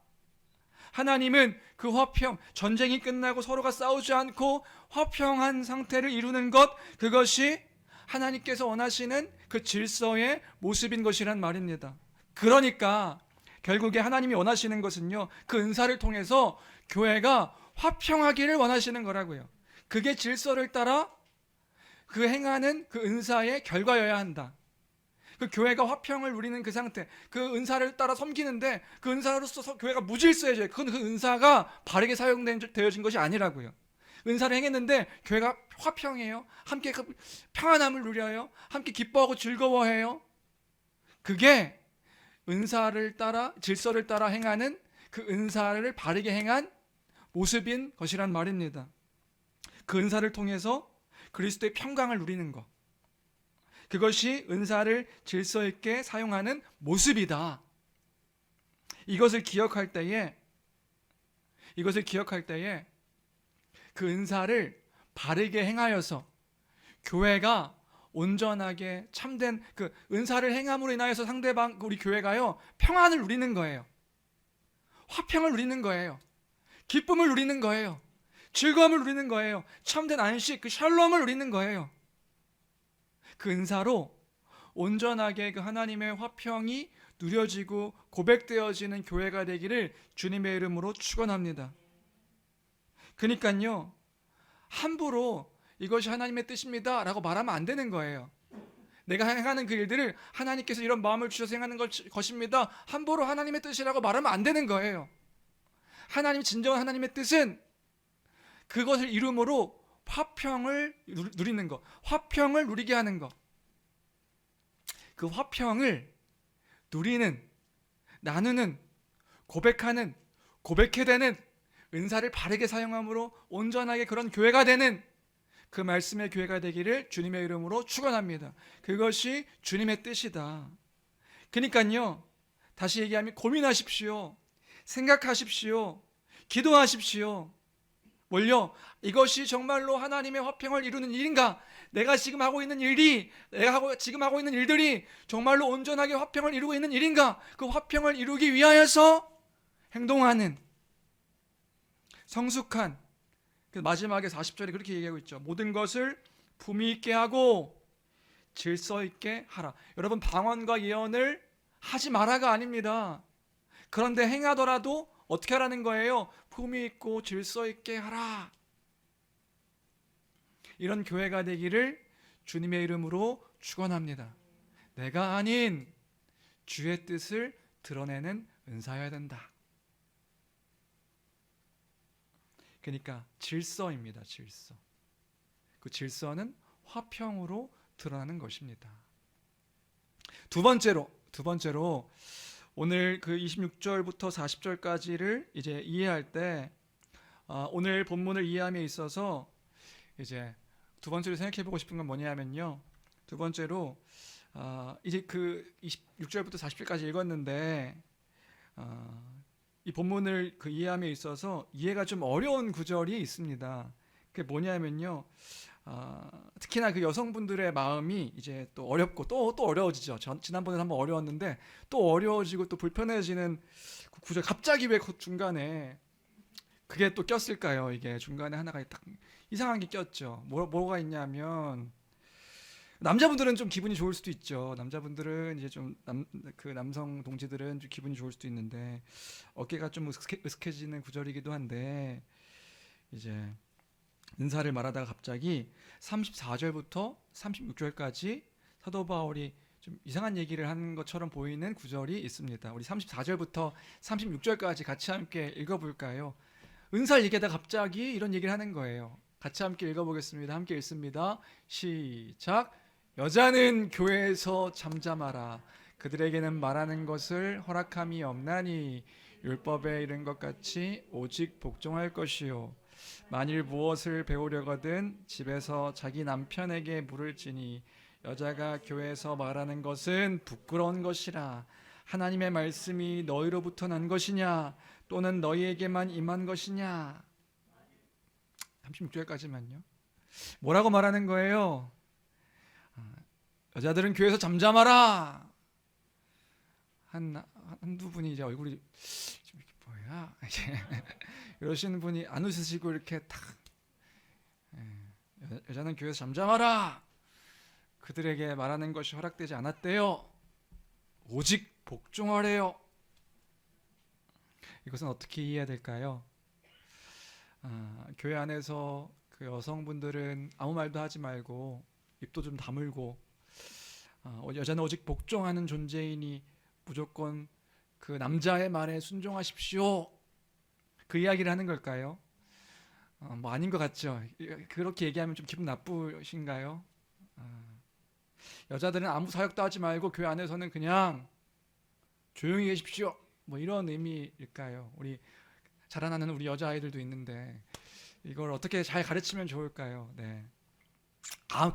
하나님은 그 화평, 전쟁이 끝나고 서로가 싸우지 않고 화평한 상태를 이루는 것, 그것이 하나님께서 원하시는 그 질서의 모습인 것이란 말입니다. 그러니까 결국에 하나님이 원하시는 것은요, 그 은사를 통해서 교회가 화평하기를 원하시는 거라고요. 그게 질서를 따라 그 행하는 그 은사의 결과여야 한다. 그 교회가 화평을 누리는 그 상태, 그 은사를 따라 섬기는데 그 은사로서 교회가 무질서해져요. 그건 그 은사가 바르게 사용되어진 것이 아니라고요. 은사를 행했는데 교회가 화평해요. 함께 그 평안함을 누려요. 함께 기뻐하고 즐거워해요. 그게 은사를 따라, 질서를 따라 행하는 그 은사를 바르게 행한 모습인 것이란 말입니다. 그 은사를 통해서 그리스도의 평강을 누리는 것, 그것이 은사를 질서 있게 사용하는 모습이다. 이것을 기억할 때에 그 은사를 바르게 행하여서 교회가 온전하게 참된 그 은사를 행함으로 인하여서 상대방, 우리 교회가요, 평안을 누리는 거예요. 화평을 누리는 거예요. 기쁨을 누리는 거예요. 즐거움을 누리는 거예요. 참된 안식, 그 샬롬을 누리는 거예요. 그 은사로 온전하게 그 하나님의 화평이 누려지고 고백되어지는 교회가 되기를 주님의 이름으로 축원합니다. 그러니까요, 함부로 이것이 하나님의 뜻입니다 라고 말하면 안 되는 거예요. 내가 행하는 그 일들을 하나님께서 이런 마음을 주셔서 행하는 것입니다, 함부로 하나님의 뜻이라고 말하면 안 되는 거예요. 하나님, 진정한 하나님의 뜻은 그것을 이름으로 화평을 누리는 것, 화평을 누리게 하는 것. 그 화평을 누리는, 나누는, 고백하는, 고백해되는 은사를 바르게 사용함으로 온전하게 그런 교회가 되는 그 말씀의 교회가 되기를 주님의 이름으로 축원합니다. 그것이 주님의 뜻이다. 그러니까요, 다시 얘기하면 고민하십시오. 생각하십시오. 기도하십시오. 뭘요? 이것이 정말로 하나님의 화평을 이루는 일인가? 내가 지금 하고 있는 일들이 정말로 온전하게 화평을 이루고 있는 일인가? 그 화평을 이루기 위하여서 행동하는 성숙한, 그 마지막에 40절에 그렇게 얘기하고 있죠. 모든 것을 품위 있게 하고 질서 있게 하라. 여러분, 방언과 예언을 하지 마라가 아닙니다. 그런데 행하더라도 어떻게 하라는 거예요? 품위 있고 질서 있게 하라. 이런 교회가 되기를 주님의 이름으로 축원합니다. 내가 아닌 주의 뜻을 드러내는 은사여야 된다. 그러니까 질서입니다. 질서. 그 질서는 화평으로 드러나는 것입니다. 두 번째로 오늘 그 26절부터 40절까지를 이제 이해할 때, 오늘 본문을 이해함에 있어서 이제 두 번째로 생각해 보고 싶은 건 뭐냐면요. 두 번째로 이제 그 26절부터 40절까지 읽었는데, 이 본문을 그 이해함에 있어서 이해가 좀 어려운 구절이 있습니다. 그게 뭐냐면요, 특히나 그 여성분들의 마음이 이제 또 어렵고 또 어려워지죠. 지난번에 한번 어려웠는데 또 어려워지고 또 불편해지는 그 구절. 갑자기 왜 그 중간에 그게 또 꼈을까요? 이게 중간에 하나가 딱 이상한 게 꼈죠. 뭐가 있냐면, 남자분들은 좀 기분이 좋을 수도 있죠. 남자분들은 이제 좀 남성 동지들은 좀 기분이 좋을 수도 있는데, 어깨가 좀 으슥해지는 구절이기도 한데, 이제 은사를 말하다가 갑자기 34절부터 36절까지 사도 바울이 좀 이상한 얘기를 하는 것처럼 보이는 구절이 있습니다. 우리 34절부터 36절까지 같이 함께 읽어볼까요? 은사를 얘기하다 갑자기 이런 얘기를 하는 거예요. 같이 함께 읽어보겠습니다. 함께 읽습니다. 시작. 여자는 교회에서 잠잠하라. 그들에게는 말하는 것을 허락함이 없나니 율법에 이른 것 같이 오직 복종할 것이요. 만일 무엇을 배우려거든 집에서 자기 남편에게 물을지니 여자가 교회에서 말하는 것은 부끄러운 것이라. 하나님의 말씀이 너희로부터 난 것이냐 또는 너희에게만 임한 것이냐. 36절까지만요. 뭐라고 말하는 거예요? 여자들은 교회에서 잠잠하라. 한두 분이 이제 얼굴이 좀 이렇게 뭐야 이러시는 분이 안 웃으시고 이렇게 탁, 여자는 교회에서 잠잠하라. 그들에게 말하는 것이 허락되지 않았대요. 오직 복종하래요. 이것은 어떻게 이해해야 될까요? 교회 안에서 그 여성분들은 아무 말도 하지 말고 입도 좀 다물고 여자는 오직 복종하는 존재이니 무조건 그 남자의 말에 순종하십시오. 그 이야기를 하는 걸까요? 뭐 아닌 것 같죠. 그렇게 얘기하면 좀 기분 나쁘신가요? 여자들은 아무 사역도 하지 말고 교회 안에서는 그냥 조용히 계십시오. 뭐 이런 의미일까요? 우리 자라나는 우리 여자아이들도 있는데 이걸 어떻게 잘 가르치면 좋을까요? 네.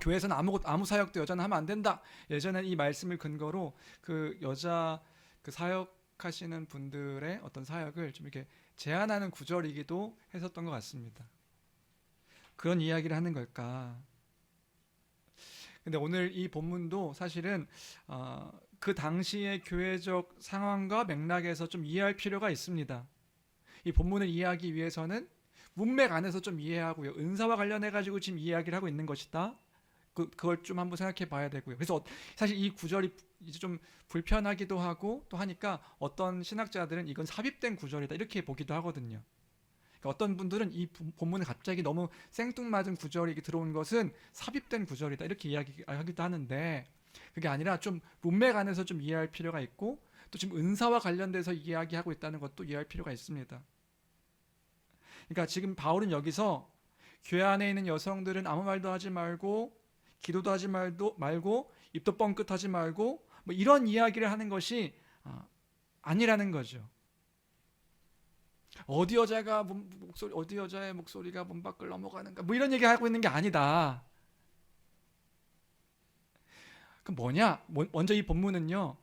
교회에서는 아무 사역도 여자는 하면 안 된다. 예전에 이 말씀을 근거로 그 여자 그 사역하시는 분들의 어떤 사역을 좀 이렇게 제한하는 구절이기도 했었던 것 같습니다. 그런 이야기를 하는 걸까? 근데 오늘 이 본문도 사실은 그 당시의 교회적 상황과 맥락에서 좀 이해할 필요가 있습니다. 이 본문을 이해하기 위해서는 문맥 안에서 좀 이해하고요. 은사와 관련해 가지고 지금 이야기를 하고 있는 것이다. 그걸 좀 한번 생각해 봐야 되고요. 그래서 사실 이 구절이 이제 좀 불편하기도 하고 또 하니까 어떤 신학자들은 이건 삽입된 구절이다 이렇게 보기도 하거든요. 그러니까 어떤 분들은 이 본문에 갑자기 너무 생뚱맞은 구절이 들어온 것은 삽입된 구절이다 이렇게 이야기하기도 하는데 그게 아니라 좀 문맥 안에서 좀 이해할 필요가 있고 또 지금 은사와 관련돼서 이야기하고 있다는 것도 이해할 필요가 있습니다. 그러니까 지금 바울은 여기서 교회 안에 있는 여성들은 아무 말도 하지 말고 기도도 하지 말고 입도 뻥끗하지 말고 뭐 이런 이야기를 하는 것이 아니라는 거죠. 어디 여자의 목소리가 문 밖을 넘어가는가 뭐 이런 얘기 하고 있는 게 아니다. 그럼 뭐냐? 먼저 이 본문은요.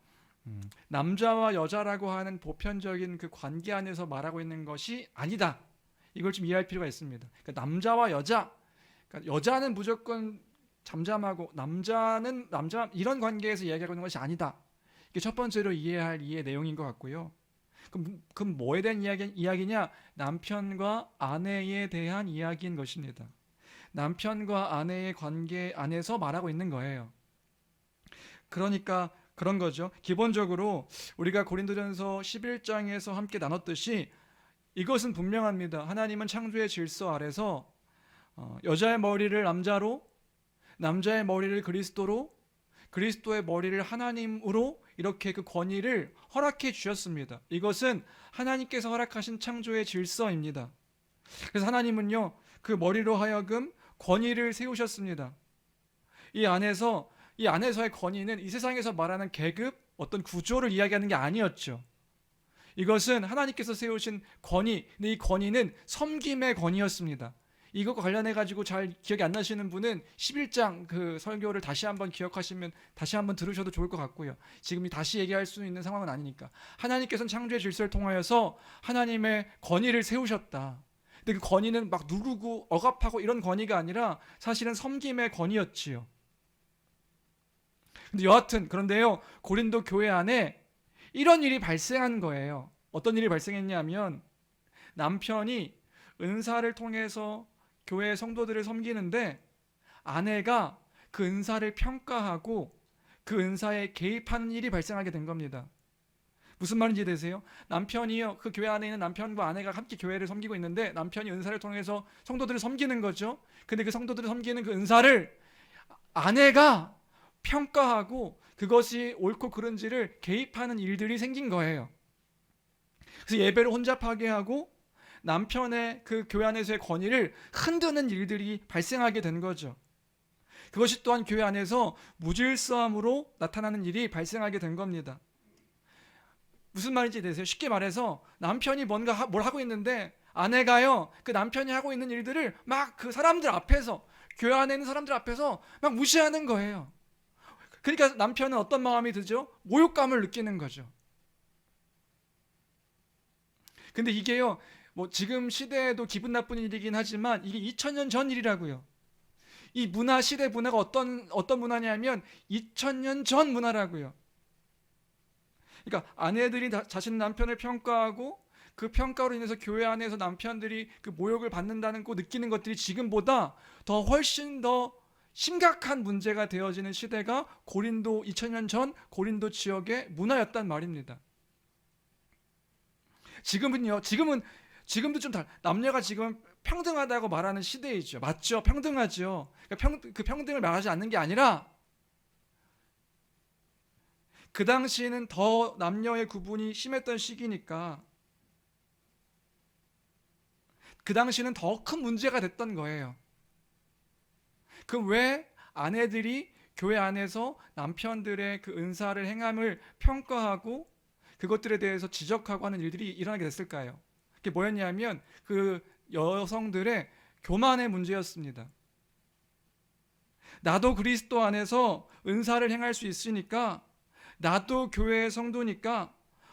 남자와 여자라고 하는 보편적인 그 관계 안에서 말하고 있는 것이 아니다. 이걸 좀 이해할 필요가 있습니다. 그러니까 남자와 여자, 그러니까 여자는 무조건 잠잠하고 남자는 남자 이런 관계에서 이야기하고 있는 것이 아니다. 이게 첫 번째로 이해할 이해 내용인 것 같고요. 그럼 뭐에 대한 이야기냐? 남편과 아내에 대한 이야기인 것입니다. 남편과 아내의 관계 안에서 말하고 있는 거예요. 그러니까 그런 거죠. 기본적으로 우리가 고린도전서 11장에서 함께 나눴듯이 이것은 분명합니다. 하나님은 창조의 질서 아래서 여자의 머리를 남자로, 남자의 머리를 그리스도로, 그리스도의 머리를 하나님으로 이렇게 그 권위를 허락해 주셨습니다. 이것은 하나님께서 허락하신 창조의 질서입니다. 그래서 하나님은요, 그 머리로 하여금 권위를 세우셨습니다. 이 안에서의 권위는 이 세상에서 말하는 계급, 어떤 구조를 이야기하는 게 아니었죠. 이것은 하나님께서 세우신 권위, 근데 이 권위는 섬김의 권위였습니다. 이것과 관련해 가지고 잘 기억이 안 나시는 분은 11장 그 설교를 다시 한번 기억하시면 다시 한번 들으셔도 좋을 것 같고요. 지금 다시 얘기할 수 있는 상황은 아니니까. 하나님께서는 창조의 질서를 통하여서 하나님의 권위를 세우셨다. 근데 그 권위는 막 누르고 억압하고 이런 권위가 아니라 사실은 섬김의 권위였지요. 근데 여하튼 그런데요, 고린도 교회 안에 이런 일이 발생한 거예요. 어떤 일이 발생했냐면 남편이 은사를 통해서 교회 성도들을 섬기는데 아내가 그 은사를 평가하고 그 은사에 개입하는 일이 발생하게 된 겁니다. 무슨 말인지 되세요? 남편이요, 그 교회 안에 있는 남편과 아내가 함께 교회를 섬기고 있는데 남편이 은사를 통해서 성도들을 섬기는 거죠. 근데 그 성도들을 섬기는 그 은사를 아내가 평가하고 그것이 옳고 그른지를 개입하는 일들이 생긴 거예요. 그래서 예배를 혼잡하게 하고 남편의 그 교회 안에서의 권위를 흔드는 일들이 발생하게 된 거죠. 그것이 또한 교회 안에서 무질서함으로 나타나는 일이 발생하게 된 겁니다. 무슨 말인지 되세요? 쉽게 말해서 남편이 뭔가 뭘 하고 있는데 아내가요, 그 남편이 하고 있는 일들을 막 그 사람들 앞에서, 교회 안에 있는 사람들 앞에서 막 무시하는 거예요. 그러니까 남편은 어떤 마음이 들죠? 모욕감을 느끼는 거죠. 근데 이게요, 뭐 지금 시대에도 기분 나쁜 일이긴 하지만 이게 2000년 전 일이라고요. 이 문화, 시대 문화가 어떤 문화냐면 2000년 전 문화라고요. 그러니까 아내들이 자신 남편을 평가하고 그 평가로 인해서 교회 안에서 남편들이 그 모욕을 받는다는 거 느끼는 것들이 지금보다 더 훨씬 더 심각한 문제가 되어지는 시대가 고린도 2000년 전 고린도 지역의 문화였단 말입니다. 지금도 좀 남녀가 지금 평등하다고 말하는 시대이죠. 맞죠? 평등하죠. 그러니까 그 평등을 말하지 않는 게 아니라 그 당시에는 더 남녀의 구분이 심했던 시기니까 그 당시에는 더 큰 문제가 됐던 거예요. 그럼 왜 아내들이 교회 안에서 남편들의 그 은사를 행함을 평가하고 그것들에 대해서 지적하고 하는 일들이 일어나게 됐을까요? 그게 뭐였냐면 그 여성들의 교만의 문제였습니다. 나도 그리스도 안에서 은사를 행할 수 있으니까, 나도 교회의 성도니까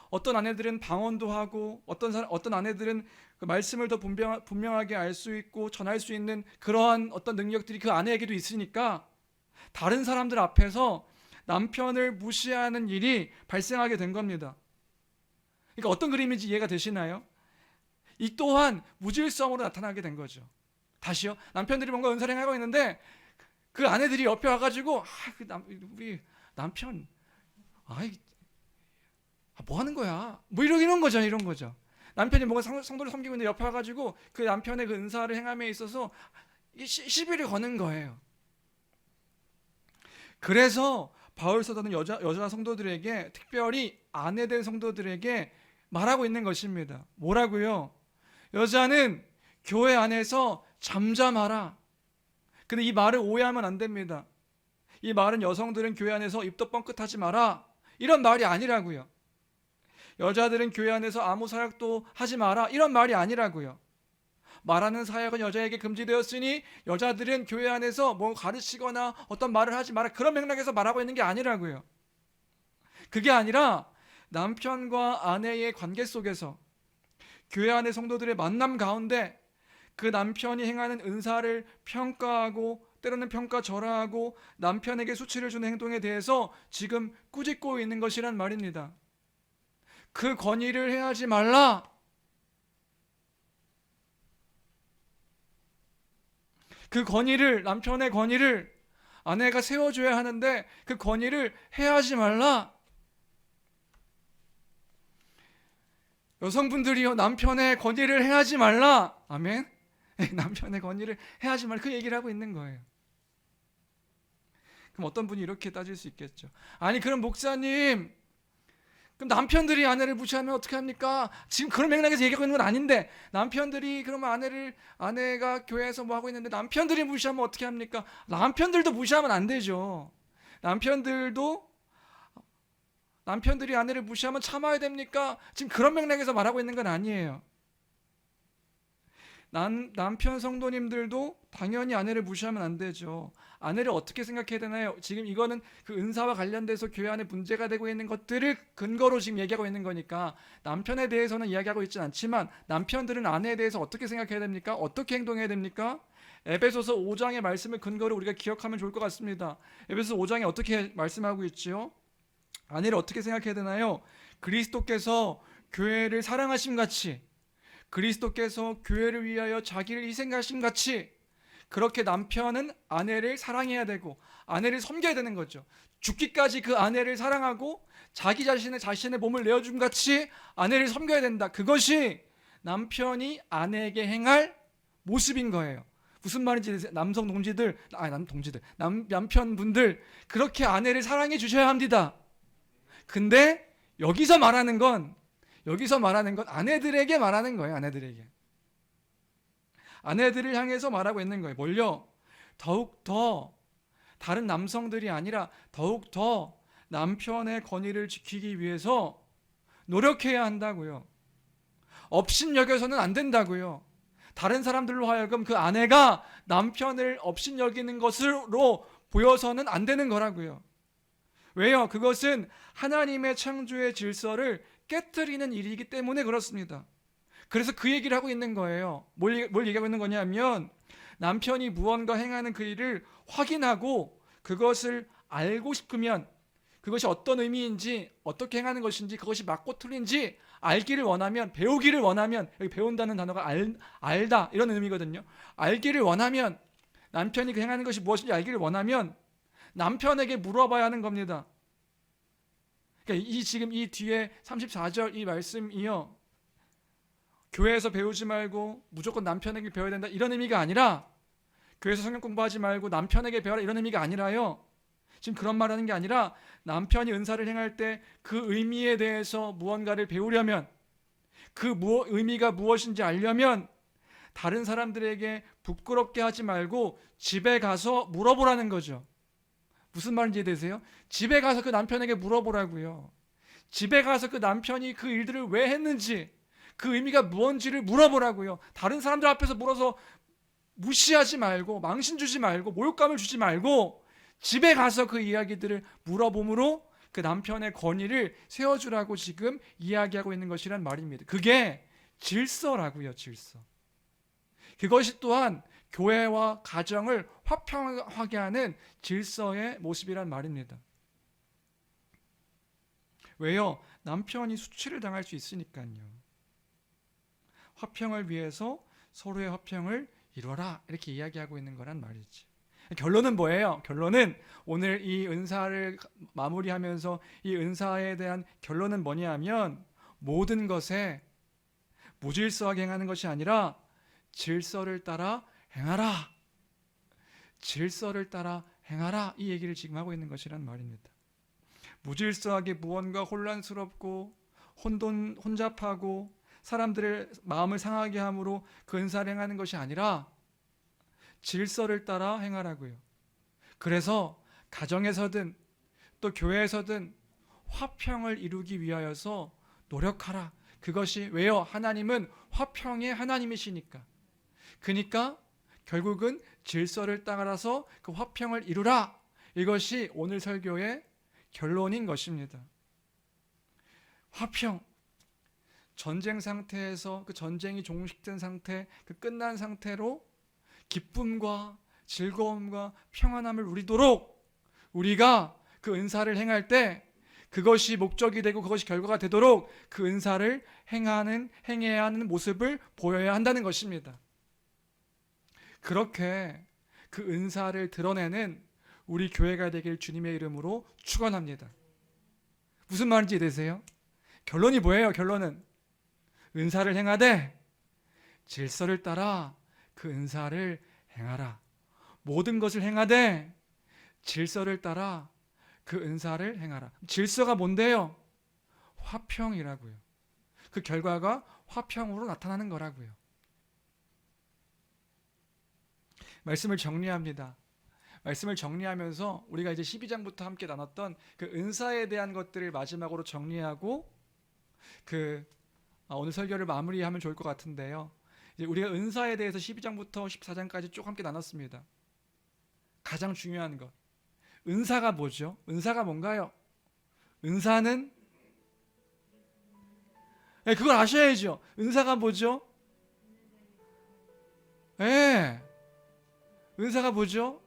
어떤 아내들은 방언도 하고 어떤 아내들은 그 말씀을 더 분명하게 알 수 있고 전할 수 있는 그러한 어떤 능력들이 그 아내에게도 있으니까 다른 사람들 앞에서 남편을 무시하는 일이 발생하게 된 겁니다. 그러니까 어떤 그림인지 이해가 되시나요? 이 또한 무질서함으로 나타나게 된 거죠. 다시요. 남편들이 뭔가 은사를 하고 있는데 그 아내들이 옆에 와가지고 우리 남편 뭐 하는 거야? 뭐 이런 거죠. 남편이 뭔가 성도를 섬기고 있는데 옆에 와가지고 그 남편의 그 은사를 행함에 있어서 시비를 거는 거예요. 그래서 바울 사도는 여자 성도들에게, 특별히 아내된 성도들에게 말하고 있는 것입니다. 뭐라고요? 여자는 교회 안에서 잠잠하라. 근데 이 말을 오해하면 안 됩니다. 이 말은 여성들은 교회 안에서 입도 뻥끗하지 마라, 이런 말이 아니라고요. 여자들은 교회 안에서 아무 사역도 하지 마라, 이런 말이 아니라고요. 말하는 사역은 여자에게 금지되었으니 여자들은 교회 안에서 뭐 가르치거나 어떤 말을 하지 마라, 그런 맥락에서 말하고 있는 게 아니라고요. 그게 아니라 남편과 아내의 관계 속에서 교회 안의 성도들의 만남 가운데 그 남편이 행하는 은사를 평가하고 때로는 평가절하하고 남편에게 수치를 주는 행동에 대해서 지금 꾸짖고 있는 것이란 말입니다. 그 건의를 해하지 말라. 그 건의를, 남편의 건의를 아내가 세워줘야 하는데 그 건의를 해하지 말라. 여성분들이요, 남편의 건의를 해하지 말라. 아멘. 남편의 건의를 해하지 말라, 그 얘기를 하고 있는 거예요. 그럼 어떤 분이 이렇게 따질 수 있겠죠. 아니 그럼 목사님, 그럼 남편들이 아내를 무시하면 어떻게 합니까? 지금 그런 맥락에서 얘기하고 있는 건 아닌데, 남편들이 그러면 아내가 교회에서 뭐 하고 있는데 남편들이 무시하면 어떻게 합니까? 남편들도 무시하면 안 되죠. 남편들이 아내를 무시하면 참아야 됩니까? 지금 그런 맥락에서 말하고 있는 건 아니에요. 남편 성도님들도 당연히 아내를 무시하면 안 되죠. 아내를 어떻게 생각해야 되나요? 지금 이거는 그 은사와 관련돼서 교회 안에 문제가 되고 있는 것들을 근거로 지금 얘기하고 있는 거니까 남편에 대해서는 이야기하고 있진 않지만 남편들은 아내에 대해서 어떻게 생각해야 됩니까? 어떻게 행동해야 됩니까? 에베소서 5장의 말씀을 근거로 우리가 기억하면 좋을 것 같습니다. 에베소서 5장에 어떻게 말씀하고 있지요? 아내를 어떻게 생각해야 되나요? 그리스도께서 교회를 사랑하심 같이, 그리스도께서 교회를 위하여 자기를 희생하심 같이, 그렇게 남편은 아내를 사랑해야 되고 아내를 섬겨야 되는 거죠. 죽기까지 그 아내를 사랑하고 자기 자신의 몸을 내어준 같이 아내를 섬겨야 된다. 그것이 남편이 아내에게 행할 모습인 거예요. 무슨 말인지 남성 동지들, 남편분들 그렇게 아내를 사랑해 주셔야 합니다. 근데 여기서 말하는 건 아내들에게 말하는 거예요. 아내들을 향해서 말하고 있는 거예요. 뭘요? 더욱 더 다른 남성들이 아니라 더욱 더 남편의 권위를 지키기 위해서 노력해야 한다고요. 업신여겨서는 안 된다고요. 다른 사람들로 하여금 그 아내가 남편을 업신여기는 것으로 보여서는 안 되는 거라고요. 왜요? 그것은 하나님의 창조의 질서를 깨트리는 일이기 때문에 그렇습니다. 그래서 그 얘기를 하고 있는 거예요. 뭘 얘기하고 있는 거냐면 남편이 무언가 행하는 그 일을 확인하고 그것을 알고 싶으면 그것이 어떤 의미인지 어떻게 행하는 것인지 그것이 맞고 틀린지 알기를 원하면 배우기를 원하면 여기 배운다는 단어가 알다 이런 의미거든요. 알기를 원하면 남편이 그 행하는 것이 무엇인지 알기를 원하면 남편에게 물어봐야 하는 겁니다. 그러니까 지금 이 뒤에 34절 이 말씀이요. 교회에서 배우지 말고 무조건 남편에게 배워야 된다 이런 의미가 아니라 교회에서 성경 공부하지 말고 남편에게 배워라 이런 의미가 아니라요. 지금 그런 말하는 게 아니라 남편이 은사를 행할 때 그 의미에 대해서 무언가를 배우려면 그 의미가 무엇인지 알려면 다른 사람들에게 부끄럽게 하지 말고 집에 가서 물어보라는 거죠. 무슨 말인지 이해되세요? 집에 가서 그 남편에게 물어보라고요. 집에 가서 그 남편이 그 일들을 왜 했는지 그 의미가 무엇인지를 물어보라고요. 다른 사람들 앞에서 물어서 무시하지 말고 망신 주지 말고 모욕감을 주지 말고 집에 가서 그 이야기들을 물어봄으로 그 남편의 권위를 세워주라고 지금 이야기하고 있는 것이란 말입니다. 그게 질서라고요. 질서. 그것이 또한 교회와 가정을 화평하게 하는 질서의 모습이란 말입니다. 왜요? 남편이 수치를 당할 수 있으니까요. 화평을 위해서 서로의 화평을 이루어라 이렇게 이야기하고 있는 거란 말이지. 결론은 뭐예요? 결론은 오늘 이 은사를 마무리하면서 이 은사에 대한 결론은 뭐냐면 모든 것에 무질서하게 행하는 것이 아니라 질서를 따라 행하라. 질서를 따라 행하라. 이 얘기를 지금 하고 있는 것이란 말입니다. 무질서하게 무언가 혼란스럽고 혼잡하고 사람들의 마음을 상하게 함으로 그 은사를 행하는 것이 아니라 질서를 따라 행하라고요. 그래서 가정에서든 또 교회에서든 화평을 이루기 위하여서 노력하라. 그것이 왜요? 하나님은 화평의 하나님이시니까. 그러니까 결국은 질서를 따라서 그 화평을 이루라. 이것이 오늘 설교의 결론인 것입니다. 화평. 전쟁 상태에서 그 전쟁이 종식된 상태, 그 끝난 상태로 기쁨과 즐거움과 평안함을 누리도록 우리가 그 은사를 행할 때 그것이 목적이 되고 그것이 결과가 되도록 그 은사를 행해야 하는 모습을 보여야 한다는 것입니다. 그렇게 그 은사를 드러내는 우리 교회가 되길 주님의 이름으로 축원합니다. 무슨 말인지 이해되세요? 결론이 뭐예요? 결론은 은사를 행하되 질서를 따라 그 은사를 행하라. 모든 것을 행하되 질서를 따라 그 은사를 행하라. 질서가 뭔데요? 화평이라고요. 그 결과가 화평으로 나타나는 거라고요. 말씀을 정리합니다. 말씀을 정리하면서 우리가 이제 12장부터 함께 나눴던 그 은사에 대한 것들을 마지막으로 정리하고 오늘 설교를 마무리하면 좋을 것 같은데요. 이제 우리가 은사에 대해서 12장부터 14장까지 쭉 함께 나눴습니다. 가장 중요한 것. 은사가 뭐죠? 은사가 뭔가요? 은사는 그걸 아셔야죠. 은사가 뭐죠? 은사가 뭐죠?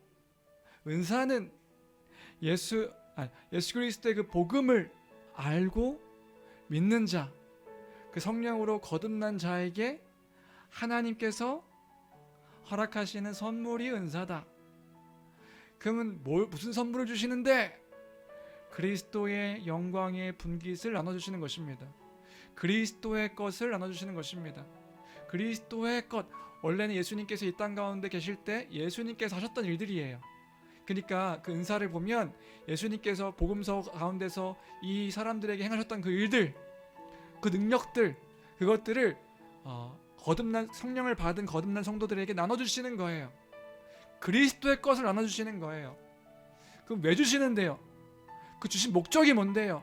은사는 예수 그리스도의 그 복음을 알고 믿는 자, 그 성령으로 거듭난 자에게 하나님께서 허락하시는 선물이 은사다. 그러면 무슨 선물을 주시는데? 그리스도의 영광의 분깃을 나눠주시는 것입니다. 그리스도의 것을 나눠주시는 것입니다. 그리스도의 것, 원래는 예수님께서 이 땅 가운데 계실 때 예수님께서 하셨던 일들이에요. 그러니까 그 은사를 보면 예수님께서 복음서 가운데서 이 사람들에게 행하셨던 그 일들, 그 능력들, 그것들을 거듭난 성령을 받은 거듭난 성도들에게 나눠주시는 거예요. 그리스도의 것을 나눠주시는 거예요. 그럼 왜 주시는데요? 그 주신 목적이 뭔데요?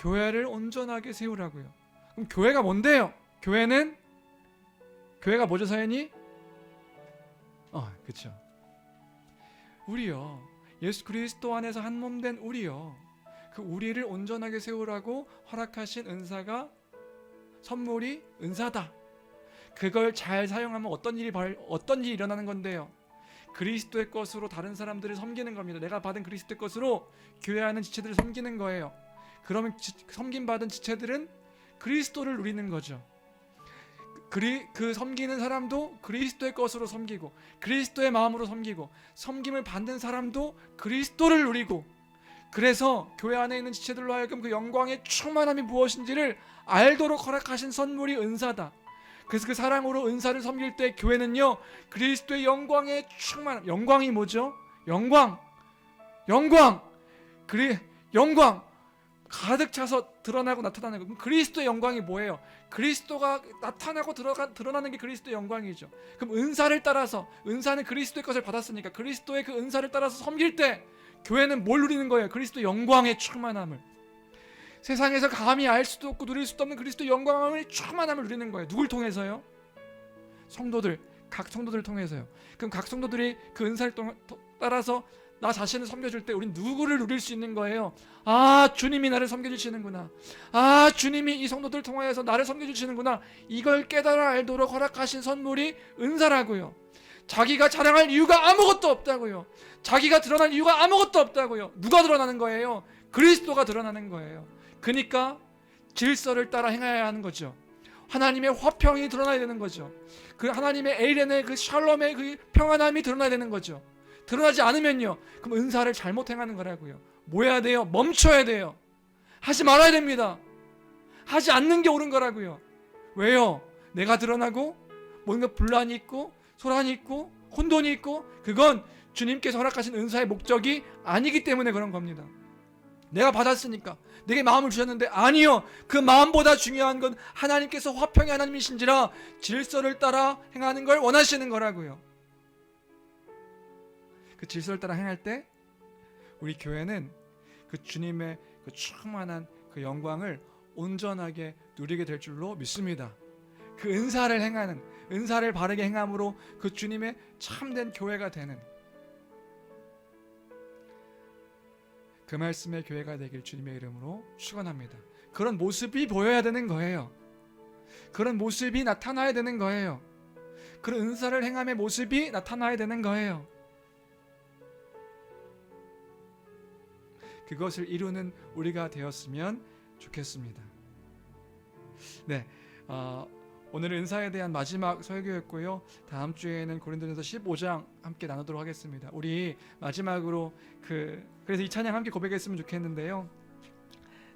교회를 온전하게 세우라고요. 그럼 교회가 뭔데요? 교회가 뭐죠, 사연이? 그렇죠. 우리요. 예수 그리스도 안에서 한 몸 된 우리요. 그 우리를 온전하게 세우라고 허락하신 은사가 선물이 은사다. 그걸 잘 사용하면 어떤 일이 일어나는 건데요? 그리스도의 것으로 다른 사람들을 섬기는 겁니다. 내가 받은 그리스도의 것으로 교회 안의 지체들을 섬기는 거예요. 그러면 섬김 받은 지체들은 그리스도를 누리는 거죠. 그 섬기는 사람도 그리스도의 것으로 섬기고 그리스도의 마음으로 섬기고 섬김을 받는 사람도 그리스도를 누리고, 그래서 교회 안에 있는 지체들로 하여금 그 영광의 충만함이 무엇인지를 알도록 허락하신 선물이 은사다. 그래서 그 사랑으로 은사를 섬길 때 교회는요, 그리스도의 영광의 충만함, 영광이 뭐죠? 영광 가득 차서 드러나고 나타나는 거. 그럼 그리스도의 영광이 뭐예요? 그리스도가 나타나고 드러나는 게 그리스도의 영광이죠. 그럼 은사를 따라서, 은사는 그리스도의 것을 받았으니까 그리스도의 그 은사를 따라서 섬길 때 교회는 뭘 누리는 거예요? 그리스도의 영광의 충만함을. 세상에서 감히 알 수도 없고 누릴 수도 없는 그리스도의 영광의 충만함을 누리는 거예요. 누굴 통해서요? 각 성도들을 통해서요. 그럼 각 성도들이 그 은사를 따라서 나 자신을 섬겨줄 때 우린 누구를 누릴 수 있는 거예요? 주님이 나를 섬겨주시는구나. 주님이 이 성도들 통하여서 나를 섬겨주시는구나. 이걸 깨달아 알도록 허락하신 선물이 은사라고요. 자기가 자랑할 이유가 아무것도 없다고요. 자기가 드러날 이유가 아무것도 없다고요. 누가 드러나는 거예요? 그리스도가 드러나는 거예요. 그러니까 질서를 따라 행해야 하는 거죠. 하나님의 화평이 드러나야 되는 거죠. 그 하나님의 에이렌의 그 샬롬의 그 평안함이 드러나야 되는 거죠. 드러나지 않으면요, 그럼 은사를 잘못 행하는 거라고요. 뭐 해야 돼요? 멈춰야 돼요. 하지 말아야 됩니다. 하지 않는 게 옳은 거라고요. 왜요? 내가 드러나고 뭔가 분란이 있고 소란이 있고 혼돈이 있고, 그건 주님께서 허락하신 은사의 목적이 아니기 때문에 그런 겁니다. 내가 받았으니까, 내게 마음을 주셨는데, 아니요, 그 마음보다 중요한 건 하나님께서 화평의 하나님이신지라 질서를 따라 행하는 걸 원하시는 거라고요. 그 질서를 따라 행할 때 우리 교회는 그 주님의 그 충만한 그 영광을 온전하게 누리게 될 줄로 믿습니다. 그 은사를 바르게 행함으로 그 주님의 참된 교회가 되는 그 말씀의 교회가 되길 주님의 이름으로 축원합니다. 그런 모습이 보여야 되는 거예요. 그런 모습이 나타나야 되는 거예요. 그런 은사를 행함의 모습이 나타나야 되는 거예요. 그것을 이루는 우리가 되었으면 좋겠습니다. 네, 오늘은 은사에 대한 마지막 설교였고요. 다음 주에는 고린도전서 15장 함께 나누도록 하겠습니다. 우리 마지막으로 그래서 이 찬양 함께 고백했으면 좋겠는데요.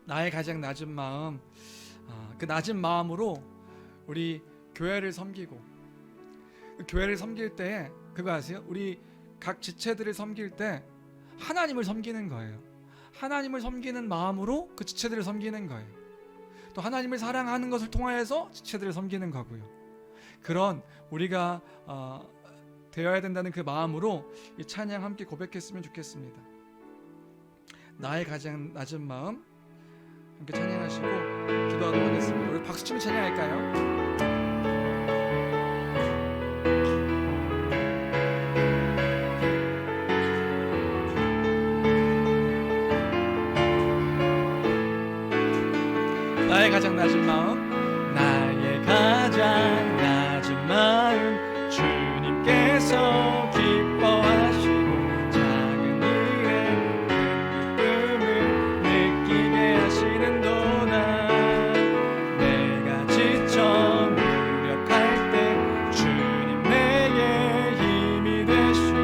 나의 가장 낮은 마음, 그 낮은 마음으로 우리 교회를 섬기고, 교회를 섬길 때 그거 아세요? 우리 각 지체들을 섬길 때 하나님을 섬기는 거예요. 하나님을 섬기는 마음으로 그 지체들을 섬기는 거예요. 또 하나님을 사랑하는 것을 통하여서 지체들을 섬기는 거고요. 그런 우리가 되어야 된다는 그 마음으로 이 찬양 함께 고백했으면 좋겠습니다. 나의 가장 낮은 마음 함께 찬양하시고 기도하도록 하겠습니다. 우리 박수치며 찬양할까요? 나의 가장 낮은 마음, 나의 가장 낮은 마음, 주님께서 기뻐하시고 작은 일에 큰 기쁨을 느끼게 하시는도다. 내가 지쳐 무력할 때 주님 내게 힘이 되시고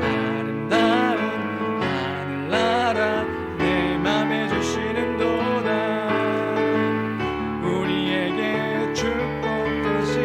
아름다운 하늘나라 내 맘에 주시는도다. 우리에게 축복 되시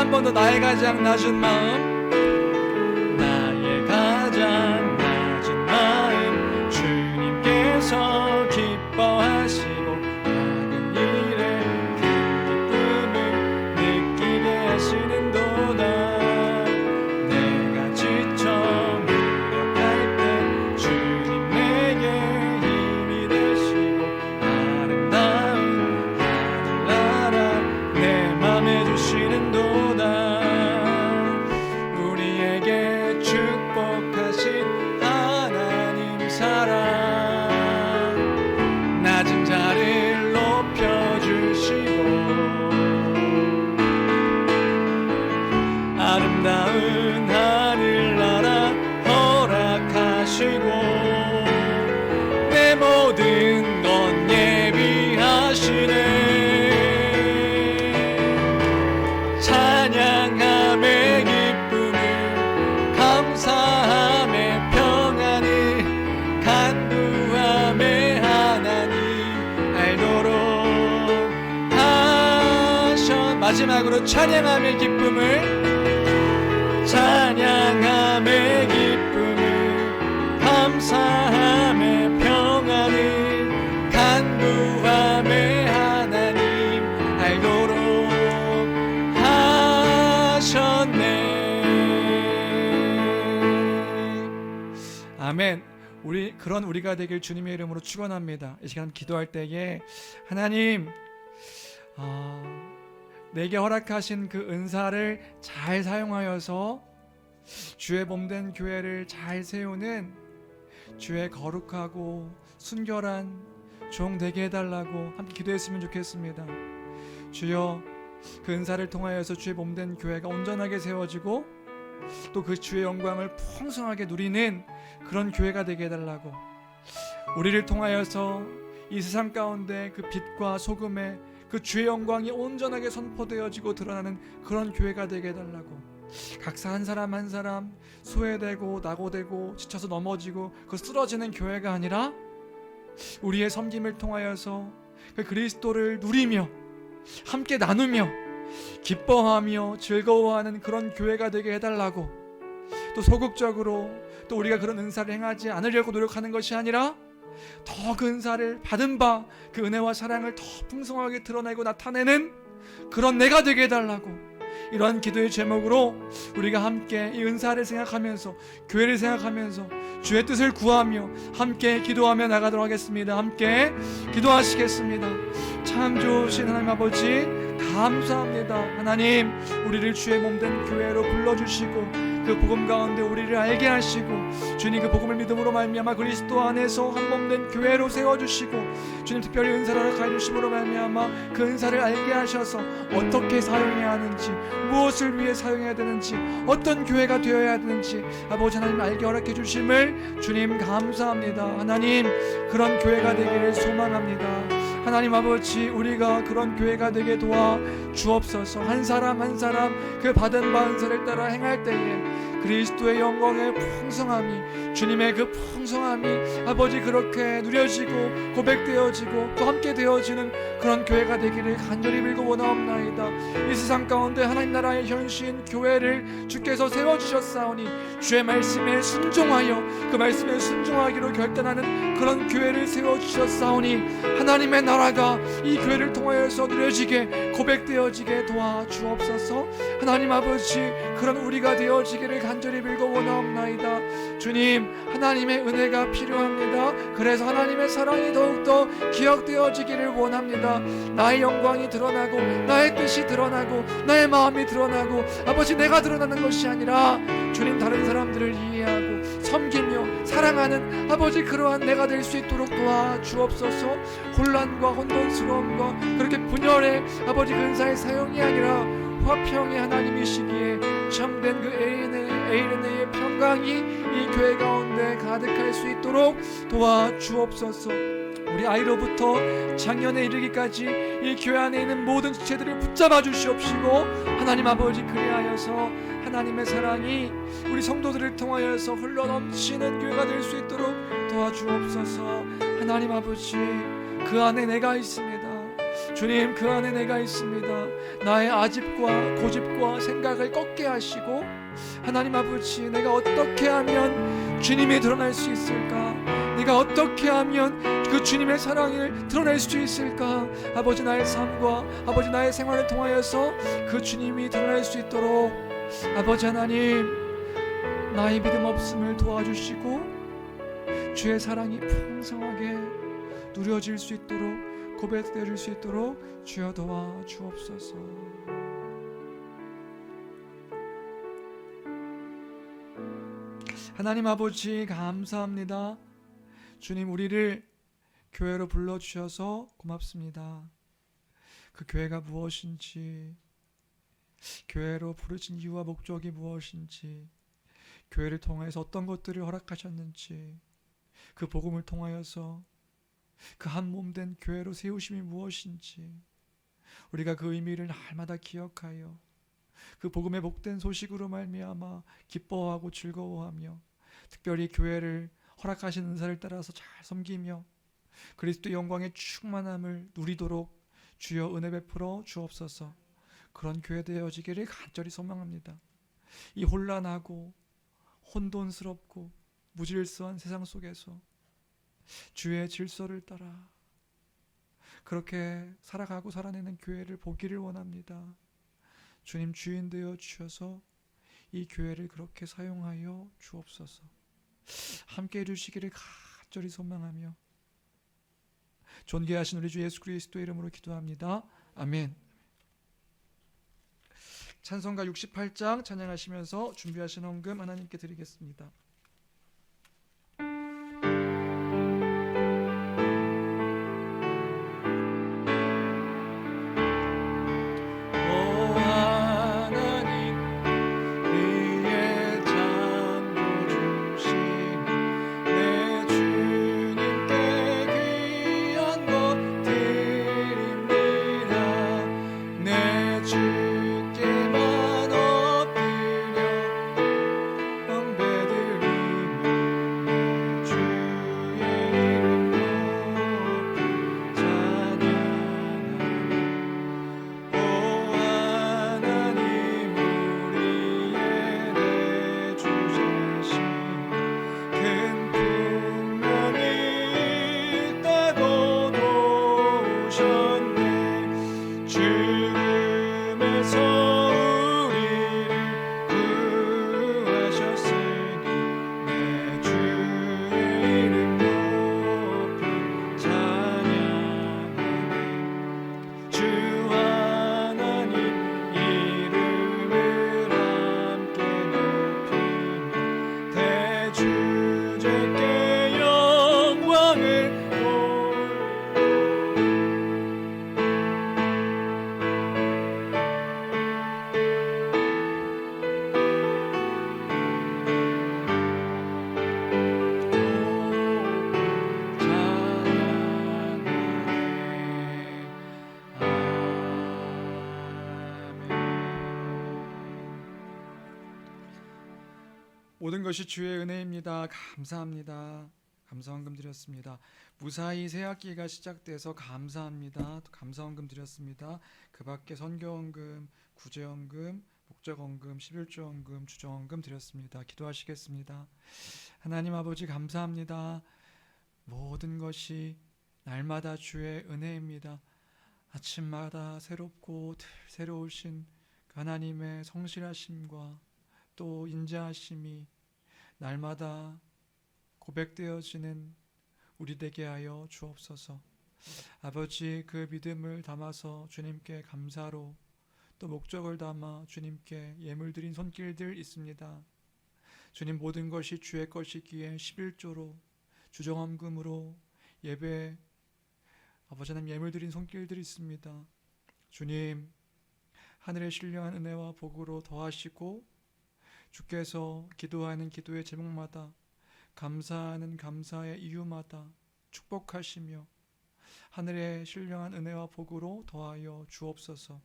한 번 더 나의 가장 낮은 마음, 나의 가장 낮은 마음 주님께서 기뻐하시고 작은 일에 큰 기쁨을 느끼게 하시는도다. 내가 지쳐 무력할 때 주님 내게 힘이 되시고 아름다운 하늘나라 내 맘에 주시는도다. 우리에게 축복하신 하나님 사랑, 낮은 자를 높여주시고 아름다운 하늘나라 허락하시고 내 모든 것 예비하시네. 찬양함의 기쁨을 감사함의 평안을 간구함의 하나님 알도록 하셔. 마지막으로 찬양함의 기쁨을, 찬양함의 기쁨을 감사함의 평안을 간구함의 하나님 알도록 하셨네. 아멘. 그런 우리가 되길 주님의 이름으로 축원합니다. 이 시간 기도할 때에 하나님, 내게 허락하신 그 은사를 잘 사용하여서 주의 몸된 교회를 잘 세우는 주의 거룩하고 순결한 종 되게 해달라고 함께 기도했으면 좋겠습니다. 주여, 그 은사를 통하여서 주의 몸된 교회가 온전하게 세워지고 또 그 주의 영광을 풍성하게 누리는 그런 교회가 되게 해달라고, 우리를 통하여서 이 세상 가운데 그 빛과 소금의 그 주의 영광이 온전하게 선포되어지고 드러나는 그런 교회가 되게 해달라고, 각사 한 사람 한 사람 소외되고 낙오되고 지쳐서 넘어지고 그 쓰러지는 교회가 아니라 우리의 섬김을 통하여서 그 그리스도를 누리며 함께 나누며 기뻐하며 즐거워하는 그런 교회가 되게 해달라고, 또 소극적으로 또 우리가 그런 은사를 행하지 않으려고 노력하는 것이 아니라 더 그 은사를 받은 바 그 은혜와 사랑을 더 풍성하게 드러내고 나타내는 그런 내가 되게 해달라고, 이러한 기도의 제목으로 우리가 함께 이 은사를 생각하면서 교회를 생각하면서 주의 뜻을 구하며 함께 기도하며 나가도록 하겠습니다. 함께 기도하시겠습니다. 참 좋으신 하나님 아버지, 감사합니다. 하나님, 우리를 주의 몸된 교회로 불러주시고 그 복음 가운데 우리를 알게 하시고 주님 그 복음을 믿음으로 말미암아 그리스도 안에서 한 몸된 교회로 세워주시고 주님 특별히 은사를 허락하여 주심으로 말미암아 그 은사를 알게 하셔서 어떻게 사용해야 하는지, 무엇을 위해 사용해야 되는지, 어떤 교회가 되어야 되는지 아버지 하나님 알게 허락해 주심을 주님 감사합니다. 하나님, 그런 교회가 되기를 소망합니다. 하나님 아버지, 우리가 그런 교회가 되게 도와 주옵소서. 한 사람 한 사람 그 받은 바 은사를 따라 행할 때에 그리스도의 영광의 풍성함이, 주님의 그 풍성함이 아버지 그렇게 누려지고 고백되어지고 또 함께 되어지는 그런 교회가 되기를 간절히 빌고 원하옵나이다. 이 세상 가운데 하나님 나라의 현신 교회를 주께서 세워주셨사오니 주의 말씀에 순종하여 그 말씀에 순종하기로 결단하는 그런 교회를 세워주셨사오니 하나님의 나라가 이 교회를 통하여서 누려지게 고백되어지게 도와주옵소서. 하나님 아버지, 그런 우리가 되어지기를 간절히 빌고 원하옵나이다. 주님, 하나님의 은혜가 필요합니다. 그래서 하나님의 사랑이 더욱더 기억되어지기를 원합니다. 나의 영광이 드러나고 나의 뜻이 드러나고 나의 마음이 드러나고 아버지 내가 드러나는 것이 아니라 주님, 다른 사람들을 이해하고 섬기며 사랑하는 아버지 그러한 내가 될 수 있도록 도와주옵소서. 혼란과 혼돈스러움과 그렇게 분열의 아버지 근사의 사용이 아니라 화평의 하나님이시기에 참된 그 에이레네의 평강이 이 교회 가운데 가득할 수 있도록 도와주옵소서. 우리 아이로부터 작년에 이르기까지 이 교회 안에 있는 모든 지체들을 붙잡아 주시옵시고 하나님 아버지, 그리하여서 하나님의 사랑이 우리 성도들을 통하여서 흘러넘치는 교회가 될 수 있도록 도와주옵소서. 하나님 아버지, 그 안에 내가 있습니다. 주님, 그 안에 내가 있습니다. 나의 아집과 고집과 생각을 꺾게 하시고, 하나님 아버지, 내가 어떻게 하면 주님이 드러날 수 있을까? 내가 어떻게 하면 그 주님의 사랑을 드러낼 수 있을까? 아버지, 나의 삶과 아버지 나의 생활을 통하여서 그 주님이 드러날 수 있도록 아버지 하나님, 나의 믿음 없음을 도와주시고 주의 사랑이 풍성하게 누려질 수 있도록, 고백되어질 수 있도록 주여 도와주옵소서. 하나님 아버지, 감사합니다. 주님, 우리를 교회로 불러주셔서 고맙습니다. 그 교회가 무엇인지, 교회로 부르신 이유와 목적이 무엇인지, 교회를 통해서 어떤 것들을 허락하셨는지, 그 복음을 통하여서 그 한 몸 된 교회로 세우심이 무엇인지, 우리가 그 의미를 날마다 기억하여 그 복음의 복된 소식으로 말미암아 기뻐하고 즐거워하며, 특별히 교회를 허락하신 은사를 따라서 잘 섬기며 그리스도의 영광의 충만함을 누리도록 주여 은혜 베풀어 주옵소서. 그런 교회 되어지기를 간절히 소망합니다. 이 혼란하고 혼돈스럽고 무질서한 세상 속에서 주의 질서를 따라 그렇게 살아가고 살아내는 교회를 보기를 원합니다. 주님, 주인 되어 주셔서 이 교회를 그렇게 사용하여 주옵소서. 함께 해주시기를 간절히 소망하며 존귀하신 우리 주 예수 그리스도 이름으로 기도합니다. 아멘. 찬송가 68장 찬양하시면서 준비하신 헌금 하나님께 드리겠습니다. 모든 것이 주의 은혜입니다. 감사합니다. 감사헌금 드렸습니다. 무사히 새 학기가 시작돼서 감사합니다. 감사헌금 드렸습니다. 그 밖에 선교헌금, 구제헌금, 목적헌금, 11조헌금, 주정헌금 드렸습니다. 기도하시겠습니다. 하나님 아버지, 감사합니다. 모든 것이 날마다 주의 은혜입니다. 아침마다 새롭고 늘 새로우신 하나님의 성실하심과 또 인자하심이 날마다 고백되어지는 우리 되게 하여 주옵소서. 아버지, 그 믿음을 담아서 주님께 감사로, 또 목적을 담아 주님께 예물 드린 손길들 있습니다. 주님, 모든 것이 주의 것이기에 11조로 주정헌금으로 예배 아버지 하나님 예물 드린 손길들이 있습니다. 주님, 하늘의 신령한 은혜와 복으로 더하시고 주께서 기도하는 기도의 제목마다 감사하는 감사의 이유마다 축복하시며 하늘의 신령한 은혜와 복으로 더하여 주옵소서.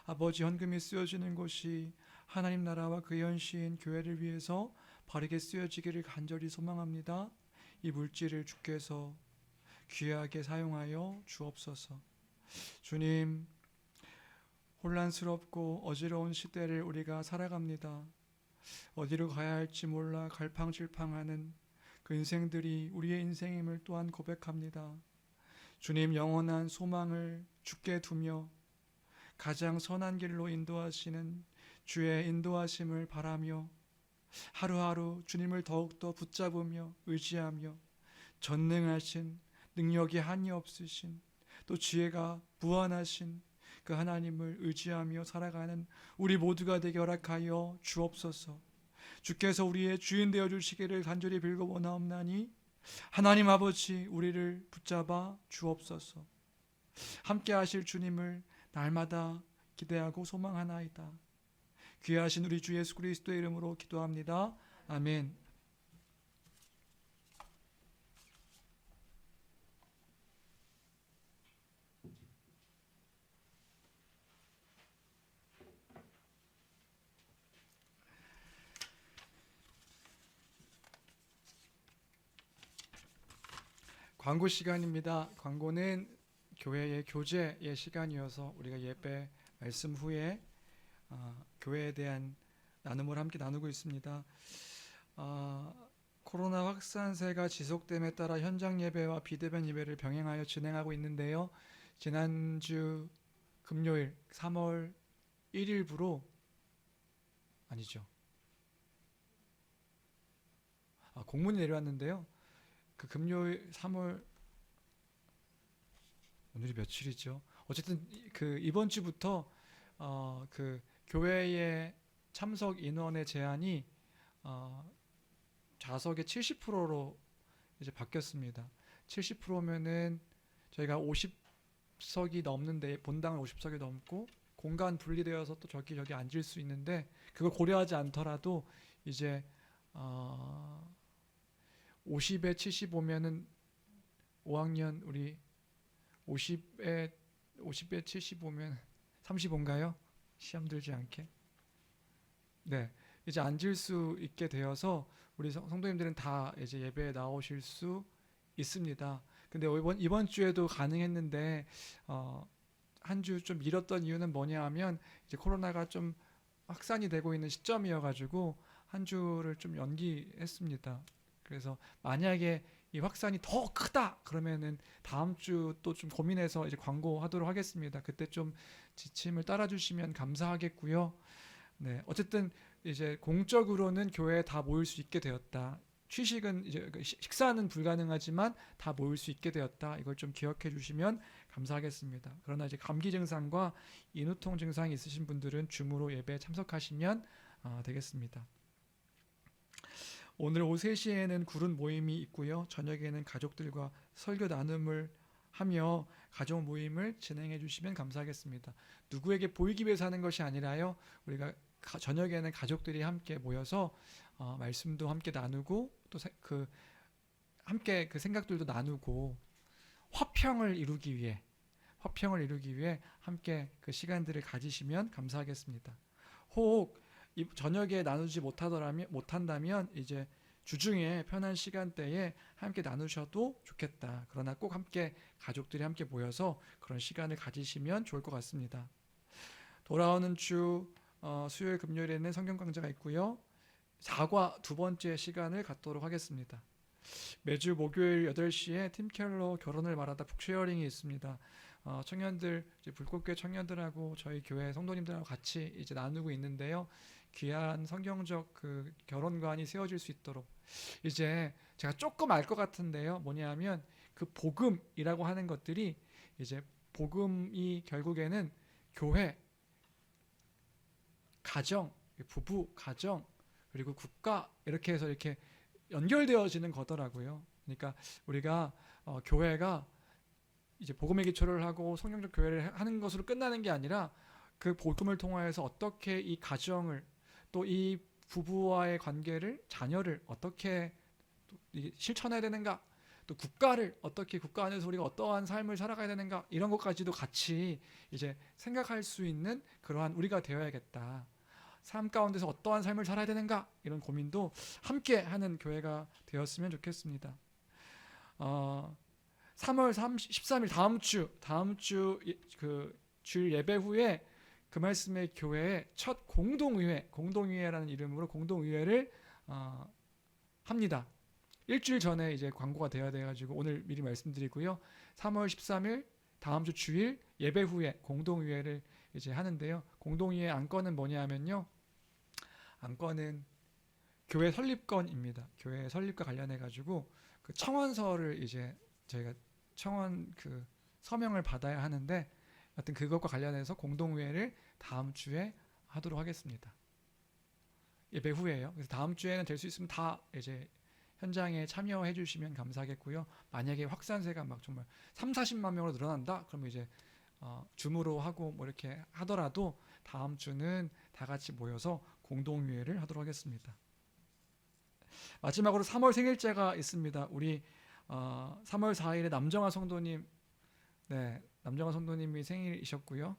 아버지, 헌금이 쓰여지는 곳이 하나님 나라와 그 현시인 교회를 위해서 바르게 쓰여지기를 간절히 소망합니다. 이 물질을 주께서 귀하게 사용하여 주옵소서. 주님, 혼란스럽고 어지러운 시대를 우리가 살아갑니다. 어디로 가야 할지 몰라 갈팡질팡하는 그 인생들이 우리의 인생임을 또한 고백합니다. 주님, 영원한 소망을 주께 두며 가장 선한 길로 인도하시는 주의 인도하심을 바라며 하루하루 주님을 더욱더 붙잡으며 의지하며 전능하신, 능력이 한이 없으신, 또 지혜가 무한하신 그 하나님을 의지하며 살아가는 우리 모두가 되게 허락하여 주옵소서. 주께서 우리의 주인 되어 주시기를 간절히 빌고원하옵나니 하나님 아버지, 우리를 붙잡아 주옵소서. 함께 하실 주님을 날마다 기대하고 소망하나이다. 귀하신 우리 주 예수 그리스도의 이름으로 기도합니다. 아멘. 광고 시간입니다. 광고는 교회의 교제의 시간이어서 우리가 예배 말씀 후에 교회에 대한 나눔을 함께 나누고 있습니다. 코로나 확산세가 지속됨에 따라 현장 예배와 비대면 예배를 병행하여 진행하고 있는데요. 지난주 금요일 3월 1일부로 아니죠. 공문이 내려왔는데요. 그 금요일 3월 오늘이 며칠이죠? 어쨌든 그 이번 주부터 그 교회의 참석 인원의 제한이 좌석의 70%로 이제 바뀌었습니다. 70%면은 저희가 50석이 넘는데 본당은 50석이 넘고 공간 분리되어서 또 저기 앉을 수 있는데 그걸 고려하지 않더라도 이제 50에 75면은 5학년 우리 50에 75면 35인가요? 시험 들지 않게. 네, 이제 앉을 수 있게 되어서 우리 성도님들은 다 이제 예배에 나오실 수 있습니다. 근데 이번 주에도 가능했는데 한 주 좀 미뤘던 이유는 뭐냐 하면 이제 코로나가 좀 확산이 되고 있는 시점이어가지고 한 주를 좀 연기했습니다. 그래서 만약에 이 확산이 더 크다 그러면은 다음 주 또 좀 고민해서 이제 광고하도록 하겠습니다. 그때 좀 지침을 따라주시면 감사하겠고요. 네, 어쨌든 이제 공적으로는 교회에 다 모일 수 있게 되었다. 취식은 이제 식사는 불가능하지만 다 모일 수 있게 되었다. 이걸 좀 기억해 주시면 감사하겠습니다. 그러나 이제 감기 증상과 인후통 증상이 있으신 분들은 줌으로 예배에 참석하시면 되겠습니다. 오늘 오후 3시에는 구른 모임이 있고요. 저녁에는 가족들과 설교 나눔을 하며 가족 모임을 진행해 주시면 감사하겠습니다. 누구에게 보이기 위해서 하는 것이 아니라요. 우리가 저녁에는 가족들이 함께 모여서 말씀도 함께 나누고 또 함께 그 생각들도 나누고 화평을 이루기 위해 함께 그 시간들을 가지시면 감사하겠습니다. 혹 저녁에 나누지 못한다면 이제 주중에 편한 시간대에 함께 나누셔도 좋겠다. 그러나 꼭 함께 가족들이 함께 모여서 그런 시간을 가지시면 좋을 것 같습니다. 돌아오는 주 수요일 금요일에는 성경 강좌가 있고요. 사과 두 번째 시간을 갖도록 하겠습니다. 매주 목요일 8시에 팀 켈러 결혼을 말하다 북쉐어링이 있습니다. 청년들 이제 불꽃교회 청년들하고 저희 교회 성도님들하고 같이 이제 나누고 있는데요. 귀한 성경적 그 결혼관이 세워질 수 있도록 이제 제가 조금 알 것 같은데요. 뭐냐면 그 복음이라고 하는 것들이 이제 복음이 결국에는 교회, 가정, 부부, 가정 그리고 국가 이렇게 해서 이렇게 연결되어지는 거더라고요. 그러니까 우리가 교회가 이제 복음의 기초를 하고 성경적 교회를 하는 것으로 끝나는 게 아니라 그 복음을 통하여서 어떻게 이 가정을 또 이 부부와의 관계를 자녀를 어떻게 실천해야 되는가 또 국가를 어떻게 국가 안에서 우리가 어떠한 삶을 살아가야 되는가 이런 것까지도 같이 이제 생각할 수 있는 그러한 우리가 되어야겠다. 삶 가운데서 어떠한 삶을 살아야 되는가 이런 고민도 함께 하는 교회가 되었으면 좋겠습니다. 3월 13일 다음 주 그 주일 예배 후에 그 말씀의 교회에 첫 공동의회라는 이름으로 공동의회를 합니다. 일주일 전에 이제 광고가 돼야 돼가지고 오늘 미리 말씀드리고요. 3월 13일 다음 주 주일 예배 후에 공동의회를 이제 하는데요. 공동의회 안건은 뭐냐면요. 안건은 교회 설립건입니다. 교회 설립과 관련해 가지고 그 청원서를 이제 저희가 청원 그 서명을 받아야 하는데 하여튼 그것과 관련해서 공동의회를 다음 주에 하도록 하겠습니다. 예배 후에요. 그래서 다음 주에는 될 수 있으면 다 이제 현장에 참여해 주시면 감사하겠고요. 만약에 확산세가 막 정말 40만 명으로 늘어난다? 그러면 이제 줌으로 하고 뭐 이렇게 하더라도 다음 주는 다 같이 모여서 공동의회를 하도록 하겠습니다. 마지막으로 3월 생일제가 있습니다. 우리 3월 4일에 남정아 성도님, 네, 남정아 성도님이 생일이셨고요.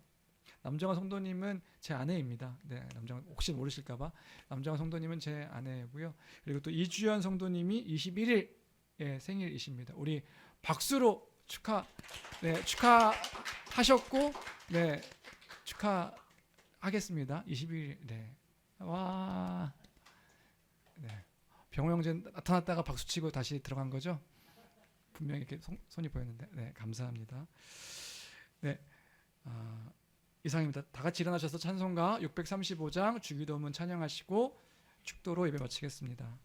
남정아 성도님은 제 아내입니다. 네, 남정아 혹시 모르실까봐 남정아 성도님은 제 아내고요. 그리고 또 이주연 성도님이 21일 생일이십니다. 우리 박수로 축하하셨고, 네, 축하하겠습니다. 21일, 네, 와, 네, 병호 형제 나타났다가 박수치고 다시 들어간 거죠? 분명히 이렇게 손이 보였는데, 네, 감사합니다. 네, 이상입니다. 다 같이 일어나셔서 찬송가 635장 주기도문 찬양하시고 축도로 예배 마치겠습니다.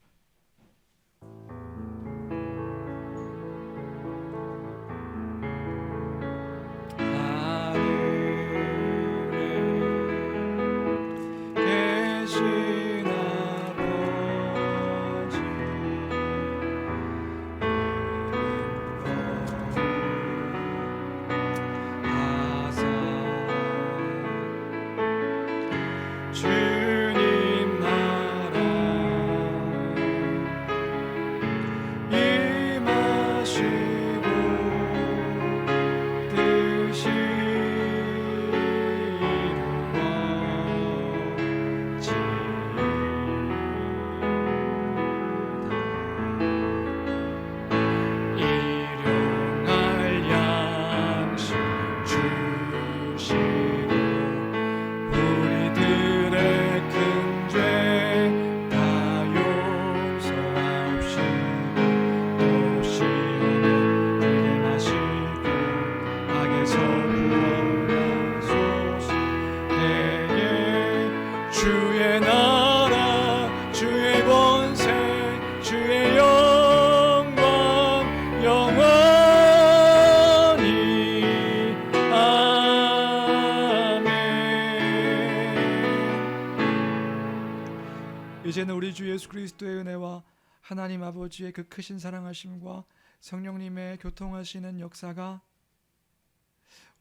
이제는 우리 주 예수 그리스도의 은혜와 하나님 아버지의 그 크신 사랑하심과 성령님의 교통하시는 역사가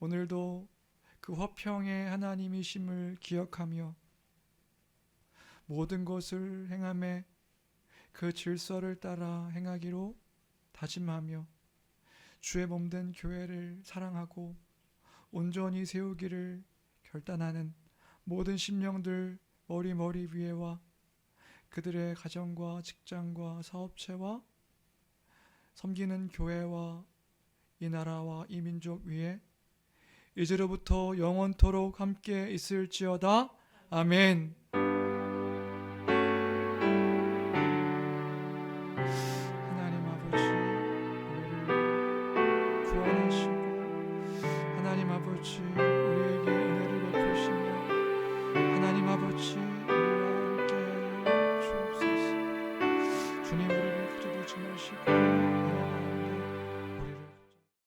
오늘도 그 화평의 하나님이심을 기억하며 모든 것을 행함에 그 질서를 따라 행하기로 다짐하며 주의 몸된 교회를 사랑하고 온전히 세우기를 결단하는 모든 심령들 머리 위에와 그들의 가정과 직장과 사업체와 섬기는 교회와 이 나라와 이 민족 위에 이제로부터 영원토록 함께 있을지어다. 아멘.